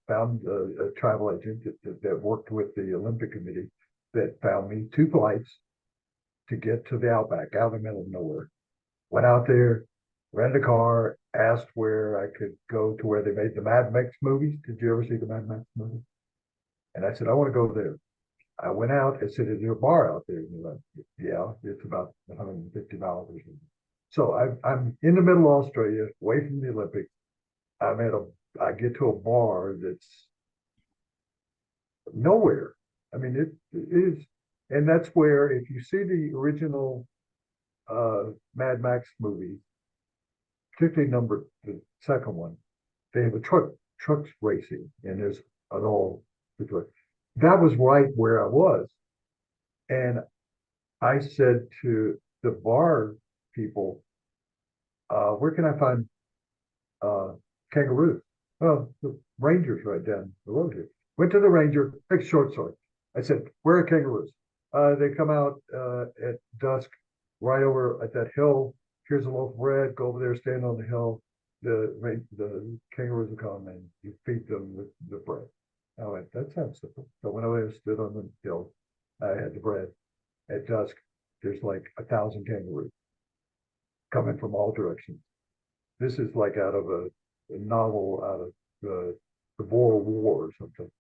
found a travel agent that worked with the Olympic Committee that found me 2 flights to get to the Outback, out in the middle of nowhere. Went out there, rented a car, asked where I could go to where they made the Mad Max movies. Did you ever see the Mad Max movie? And I said, I want to go there. I went out and said, is there a bar out there? And he went, yeah, it's about 150 miles or something. So I'm in the middle of Australia, away from the Olympics. I get to a bar that's nowhere. I mean, it is, and that's where, if you see the original Mad Max movie, particularly the second one, they have trucks racing, and there's an all. That was right where I was, and I said to the bar people, "Where can I find kangaroos?" Well, the ranger's right down the road here. Went to the ranger. Make a short story. I said, "Where are kangaroos?" They come out at dusk, right over at that hill. Here's a loaf of bread. Go over there, stand on the hill. The kangaroos will come and you feed them with the bread. I went, that sounds simple. So when I stood on the hill, I had the bread. At dusk, there's like 1,000 kangaroos coming from all directions. This is like out of a novel out of the Boer War or something.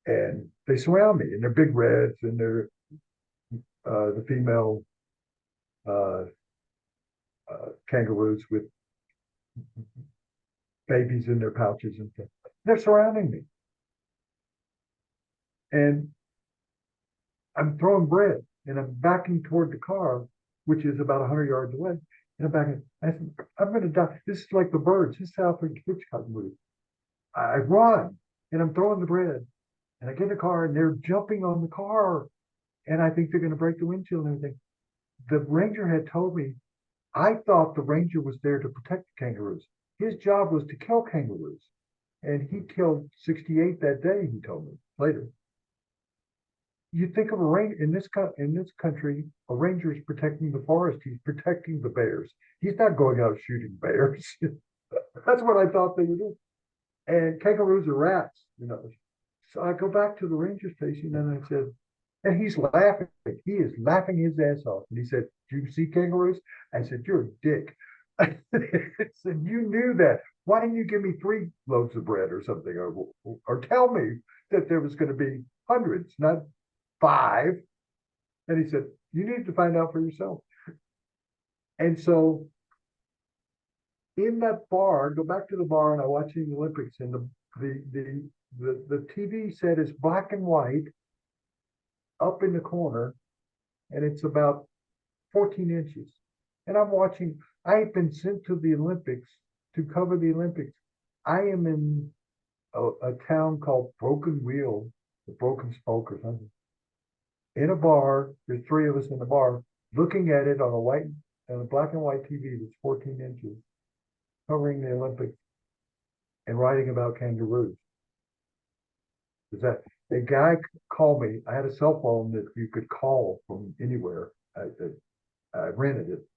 And they surround me, and they're big reds, and they're the female kangaroos with babies in their pouches and things. They're surrounding me. And I'm throwing bread, and I'm backing toward the car, which is about 100 yards away. And I'm backing. I said, I'm going to die. This is like the birds. This is how Hitchcock movie. I run, and I'm throwing the bread. And I get in the car, and they're jumping on the car. And I think they're going to break the windshield and everything. The ranger had told me, I thought the ranger was there to protect the kangaroos. His job was to kill kangaroos. And he killed 68 that day, he told me later. You think of a ranger in this country, a ranger is protecting the forest. He's protecting the bears. He's not going out shooting bears. That's what I thought they would do. And kangaroos are rats, So I go back to the ranger station and I said, and he's laughing. He is laughing his ass off. And he said, do you see kangaroos? I said, you're a dick. I said, you knew that. why didn't you give me 3 loaves of bread or something? Or tell me that there was going to be hundreds, not 5. And he said, you need to find out for yourself. And so in that bar, go back to the bar, and I watch the Olympics, and the TV set is black and white up in the corner, and it's about 14 inches. And I'm watching, I've been sent to the Olympics to cover the Olympics. I am in a town called Broken Wheel, the Broken Spoke or something. In a bar, there's 3 of us in the bar, looking at it on a black and white TV that's 14 inches, covering the Olympics and writing about kangaroos. Is that a guy called me? I had a cell phone that you could call from anywhere. I rented it,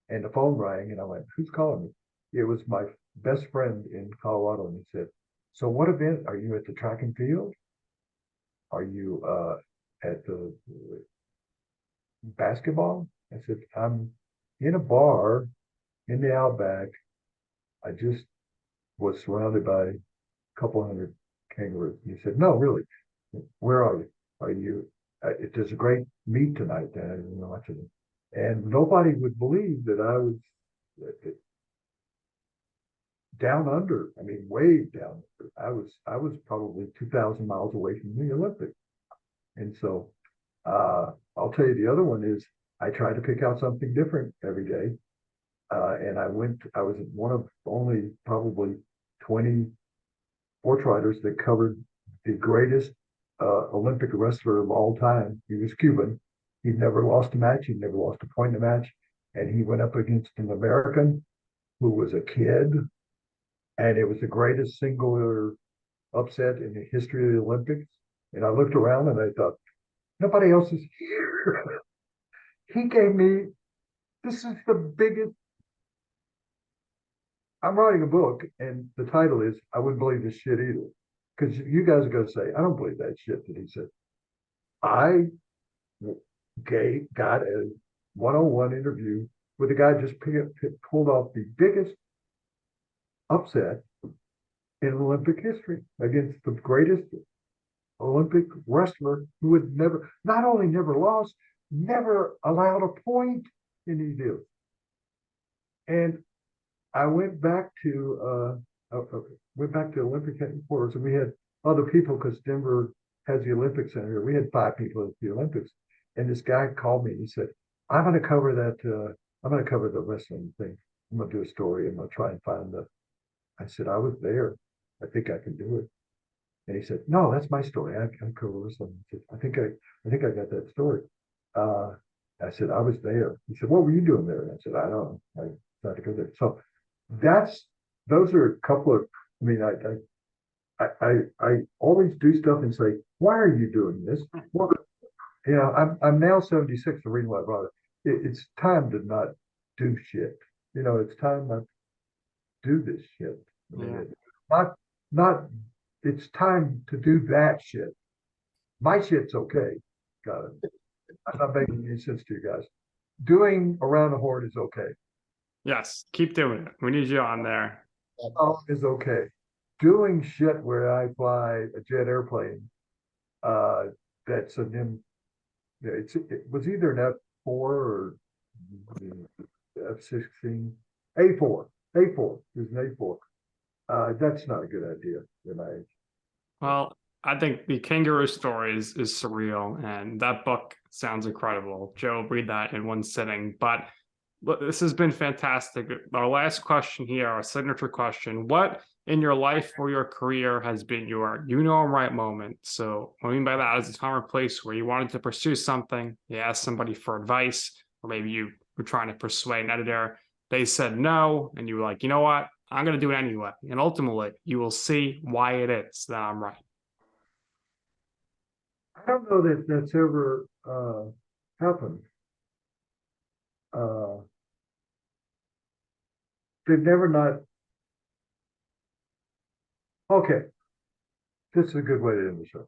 and the phone rang, and I went, "Who's calling me?" It was my best friend in Colorado, and he said, "So what event are you at? The track and field? Are you at the basketball?" I said, "I'm in a bar in the Outback. I just was surrounded by a couple hundred kangaroos." And he said, "No, really. Where are you? Are you? There's a great meet tonight." And nobody would believe that I was down under. I mean, way down under. I was probably 2,000 miles away from the Olympics. And so I'll tell you, the other one is I try to pick out something different every day. And I was one of only probably 20 sports writers that covered the greatest Olympic wrestler of all time. He was Cuban. He'd never lost a match. He'd never lost a point in a match. And he went up against an American who was a kid. And it was the greatest singular upset in the history of the Olympics. And I looked around and I thought, nobody else is here. He gave me, this is the biggest. I'm writing a book, and the title is I Wouldn't Believe This Shit Either. Because you guys are going to say, I don't believe that shit that he said. I got a one-on-one interview with a guy just pulled off the biggest upset in Olympic history against the greatest Olympic wrestler who had not only never lost, never allowed a point in these deals. And I went back to Olympic headquarters, and we had other people because Denver has the Olympic Center. We had 5 people at the Olympics, and this guy called me. He said, "I'm going to cover that. I'm going to cover the wrestling thing. I'm going to do a story. I'm going to try and find the." I said, "I was there. I think I can do it." And he said, "No, that's my story. I cover wrestling." I said, I think I got that story. I said, "I was there." He said, "What were you doing there?" And I said, "I don't know. I tried to go there." So those are a couple of. I mean, I always do stuff and say, "Why are you doing this?" Well, I'm now 76. The reason why I brought it, it's time to not do shit. It's time not to do this shit. I mean, not. It's time to do that shit. My shit's okay. Got it. I'm not making any sense to you guys. Doing around the horn is okay. Yes, keep doing it. We need you on there. Is okay. Doing shit where I fly a jet airplane, that's it was either an F4 or F-16, A4 is an A4. That's not a good idea in my age. Well, I think the kangaroo story is surreal, and that book sounds incredible. Joe, read that in one sitting. But look, this has been fantastic. Our last question here, our signature question: what in your life or your career has been your I'm right moment? So what I mean by that is a time or place where you wanted to pursue something, you asked somebody for advice, or maybe you were trying to persuade an editor. They said no, and you were like, you know what? I'm going to do it anyway. And ultimately, you will see why it is that I'm right. I don't know that that's ever happened. They've never not. Okay, this is a good way to end the show.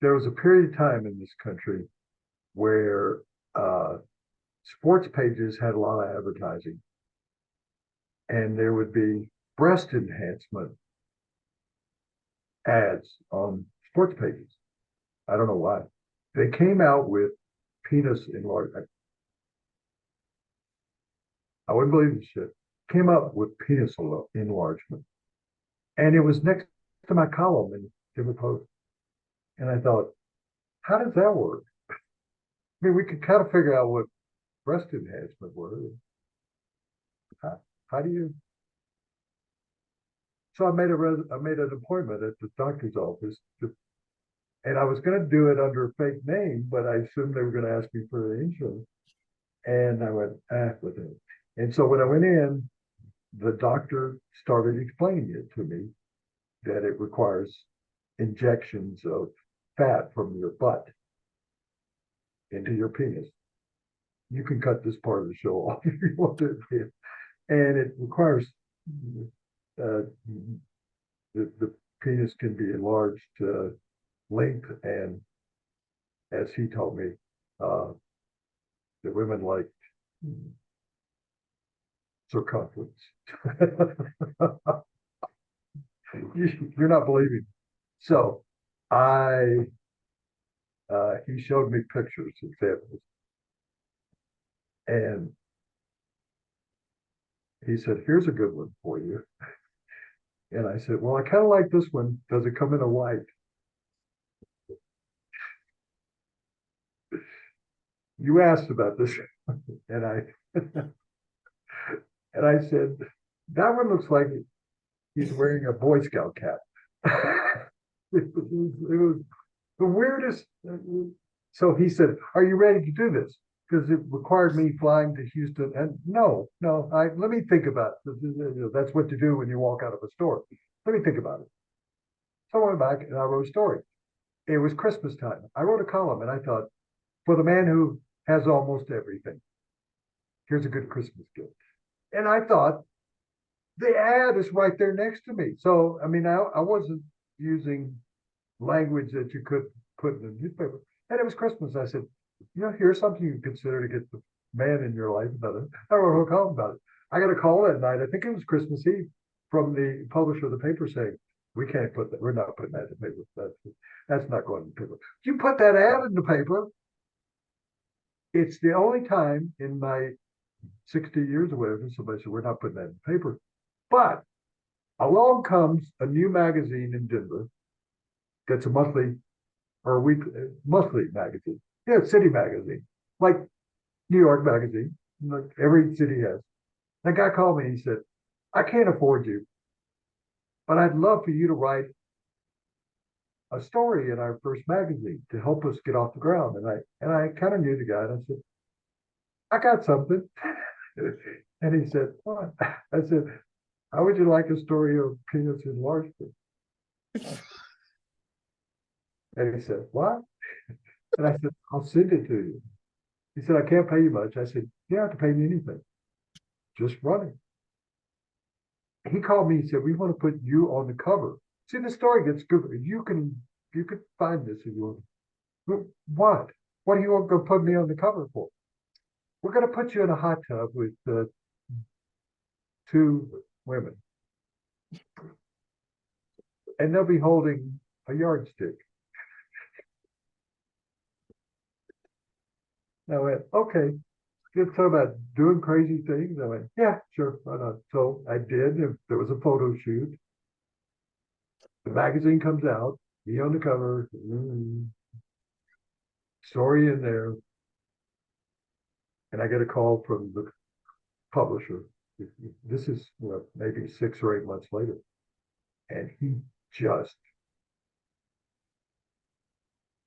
There was a period of time in this country where sports pages had a lot of advertising, and there would be breast enhancement ads on sports pages. I don't know why. They came out with penis enlargement. I wouldn't believe this shit. Came up with penis enlargement. And it was next to my column in Denver Post. And I thought, how does that work? I mean, we could kind of figure out what breast enhancement was. How do you? So I made an appointment at the doctor's office, and I was going to do it under a fake name, but I assumed they were going to ask me for the insurance. And I went, with it. And so when I went in, the doctor started explaining it to me that it requires injections of fat from your butt into your penis. You can cut this part of the show off if you want to. And it requires the penis can be enlarged to length, and as he told me, the women like circumference. You're not believing. So he showed me pictures, examples, and he said, here's a good one for you. And I said, well, I kind of like this one. Does it come in a white? You asked about this. And I said, that one looks like he's wearing a Boy Scout cap. It was the weirdest. So he said, are you ready to do this? Because it required me flying to Houston. And no, let me think about it. That's what you do when you walk out of a store. Let me think about it. So I went back and I wrote a story. It was Christmas time. I wrote a column and I thought, for the man who has almost everything, here's a good Christmas gift. And I thought, the ad is right there next to me. So, I mean, I wasn't using language that you could put in the newspaper. And it was Christmas. I said, here's something you consider to get the man in your life better. I wrote a column about it. I got a call that night, I think it was Christmas Eve, from the publisher of the paper saying, we can't put that, we're not putting that in the paper. That's not going in the paper. You put that ad in the paper. It's the only time in my 60 years or whatever, somebody said, we're not putting that in the paper. But along comes a new magazine in Denver that's a monthly or a weekly, monthly magazine. Yeah, city magazine, like New York magazine, like every city has. That guy called me and he said, I can't afford you, but I'd love for you to write a story in our first magazine to help us get off the ground. And I kind of knew the guy, and I said, I got something. And he said, what? I said, how would you like a story of penis enlargement? And he said, what? And I said, I'll send it to you. He said, I can't pay you much. I said, you don't have to pay me anything. Just run it. He called me and said, we want to put you on the cover. See, the story gets good. You can find this if you want. What? What are you going to put me on the cover for? We're going to put you in a hot tub with 2 women. And they'll be holding a yardstick. I went, okay. Just talk about doing crazy things. I went, yeah, sure, why not? So I did. There was a photo shoot. The magazine comes out, me on the cover, story in there. And I get a call from the publisher. This is maybe 6 or 8 months later. And he just,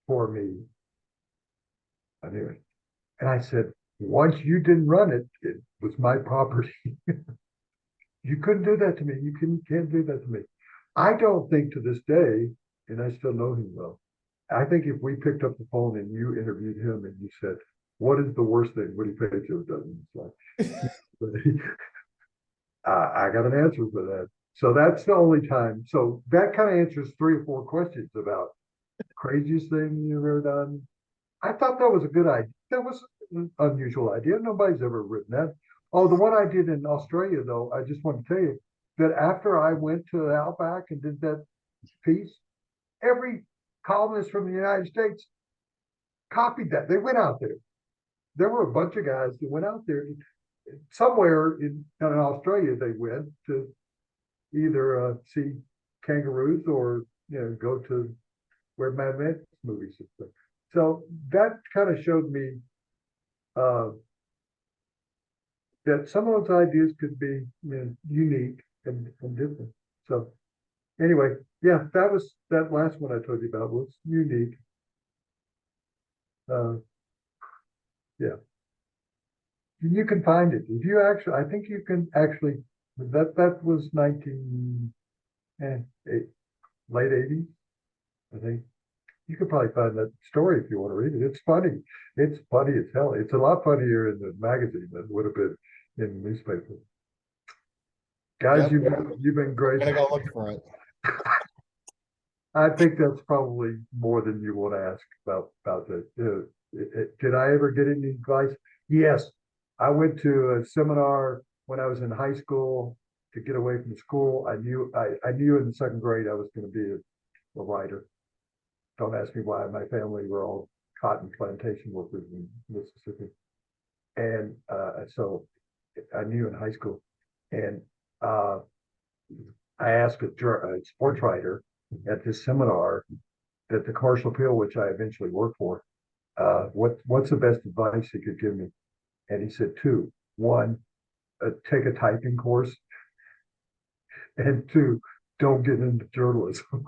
for me, I knew it. And I said, once you didn't run it, it was my property. You couldn't do that to me. You can't do that to me. I don't think to this day, and I still know him well, I think if we picked up the phone and you interviewed him and you said, what is the worst thing Woody Paige ever done in his life? I got an answer for that. So that's the only time. So that kind of answers 3 or 4 questions about craziest thing you've ever done. I thought that was a good idea. That was an unusual idea. Nobody's ever written that. Oh, the one I did in Australia, though, I just want to tell you that after I went to the Outback and did that piece, every columnist from the United States copied that. They went out there. There were a bunch of guys that went out there. Somewhere in Australia, they went to either see kangaroos or go to where Mad Max movies are played. So that kind of showed me that some of those ideas could be unique and different. So anyway, yeah, that last one I told you about was unique. Yeah, you can find it if you actually. I think you can actually. That was 19 late 80s. I think you could probably find that story if you want to read it. It's funny. It's funny as hell. It's a lot funnier in the magazine than it would have been in the newspaper. Guys, Yep. you've been great. I'm gonna go look for it. I think that's probably more than you want to ask about that. Did I ever get any advice? Yes, I went to a seminar when I was in high school to get away from school. I knew in the second grade I was going to be a writer. Don't ask me why. My family were all cotton plantation workers in Mississippi, and so I knew in high school. And I asked a sports writer at this seminar that the Commercial Appeal, which I eventually worked for, what's the best advice he could give me? And he said two. One, take a typing course, and two, don't get into journalism.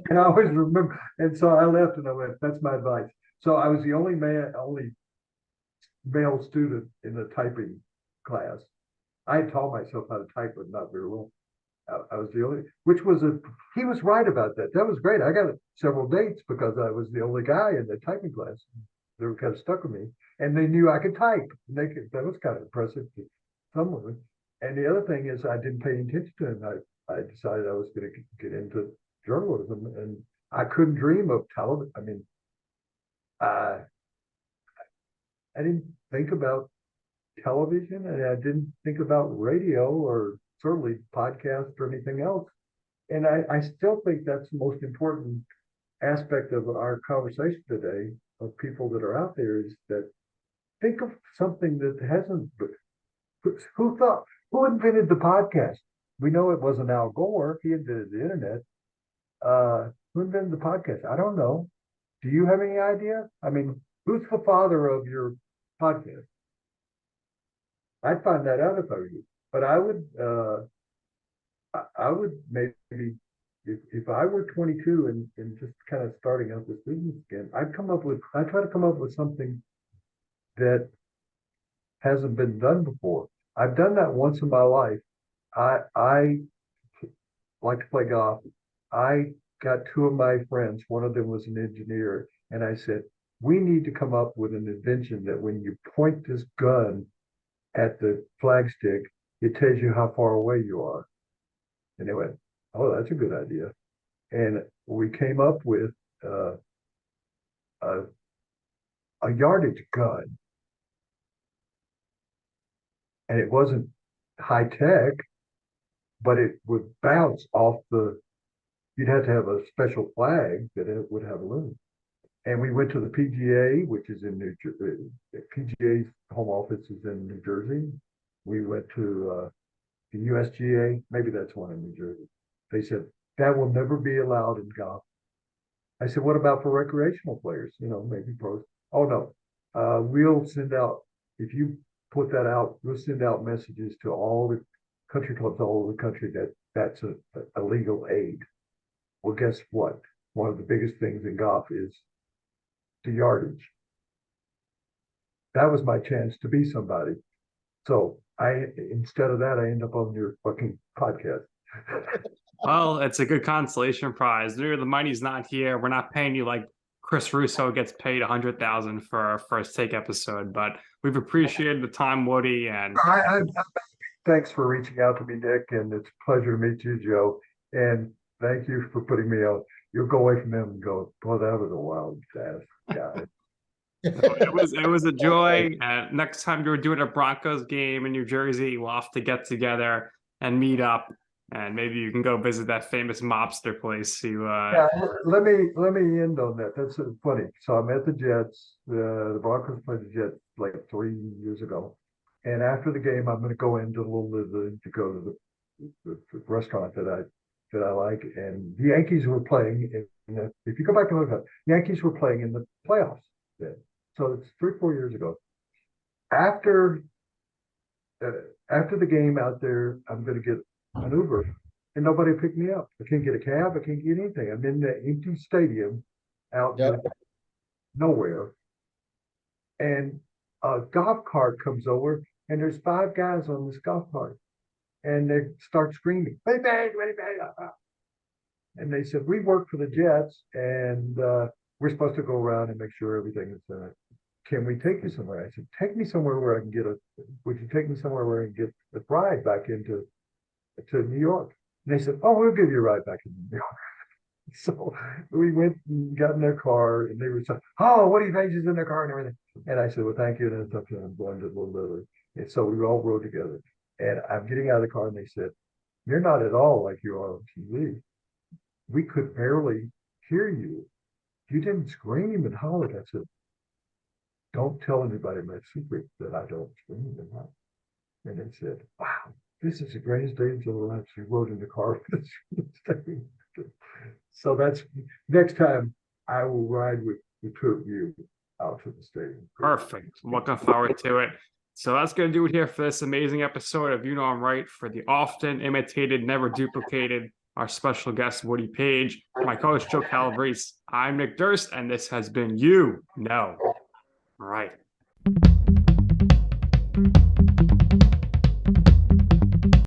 And I always remember, and so I left and I went, that's my advice. So I was the only male student in the typing class. I had taught myself how to type, but not very well. I was the only, he was right about that. That was great. I got several dates because I was the only guy in the typing class. They were kind of stuck with me, and they knew I could type. That was kind of impressive to some women. And the other thing is, I didn't pay any attention to it. I decided I was going to get into journalism, and I couldn't dream of television. I mean, I didn't think about television, and I didn't think about radio or certainly podcast or anything else. And I still think that's the most important aspect of our conversation today of people that are out there is that think of something that hasn't. Who invented the podcast? We know it wasn't Al Gore. He invented the internet. Who invented the podcast? I don't know. Do you have any idea? I mean, who's the father of your podcast? I'd find that out if I were you. But I would maybe, if I were 22 and just kind of starting out this business again, I try to come up with something that hasn't been done before. I've done that once in my life. I like to play golf. I got two of my friends, one of them was an engineer, and I said, we need to come up with an invention that when you point this gun at the flagstick, it tells you how far away you are. And they went, oh, that's a good idea. And we came up with a yardage gun. And it wasn't high tech, but it would bounce off you'd have to have a special flag that it would have a limit. And we went to the PGA, which is in New Jersey. PGA's home office is in New Jersey. We went to the USGA, maybe that's one in New Jersey. They said, that will never be allowed in golf. I said, what about for recreational players? Maybe pros. Oh, no. We'll send out, if you put that out, we'll send out messages to all the country clubs all over the country that's a legal aid. Well, guess what? One of the biggest things in golf is the yardage. That was my chance to be somebody. So instead of that, I end up on your fucking podcast. Well, it's a good consolation prize. The money's not here. We're not paying you like Chris Russo gets paid $100,000 for our first take episode, but we've appreciated the time, Woody. And thanks for reaching out to me, Nick, and it's a pleasure to meet you, Joe. And thank you for putting me on. You'll go away from them and go, boy, that was a wild ass guy. It was a joy. Next time you're doing a Broncos game in New Jersey, we'll have to get together and meet up, and maybe you can go visit that famous mobster place. Yeah, let me end on that. That's funny. So I'm at the Jets. The Broncos played the Jets like 3 years ago, and after the game, I'm going to go into to go to the restaurant that I like, and the Yankees were playing. If you go back and look at it, Yankees were playing in the playoffs then. So it's 3-4 years ago. After the game out there, I'm going to get an Uber, and nobody picked me up. I can't get a cab. I can't get anything. I'm in the empty stadium out nowhere, and a golf cart comes over, and there's 5 guys on this golf cart, and they start screaming, "Hey, man, and they said, "We work for the Jets, and we're supposed to go around and make sure everything is can we take you somewhere?" I said, "Take me somewhere where I can would you take me somewhere where I can get a ride back to New York?" And they said, "Oh, we'll give you a ride back into New York." So we went and got in their car, and they were saying, "Oh, Woody Paige is in their car and everything." And I said, "Well, thank you. And it's up to I'm going to Little Italy." And so we all rode together. And I'm getting out of the car, and they said, "You're not at all like you are on TV. We could barely hear you. You didn't scream and holler." I said, "Don't tell anybody my secret that I don't scream and holler." And they said, "Wow, this is the greatest day until the last." You rode in the car. So that's next time I will ride with the 2 of you out to the stadium. Perfect. Looking forward to it. So that's going to do it here for this amazing episode of You Know I'm Right. For the often imitated, never duplicated, our special guest, Woody Paige, my co-host, Joe Calabrese. I'm Nick Durst, and this has been You Know. All right.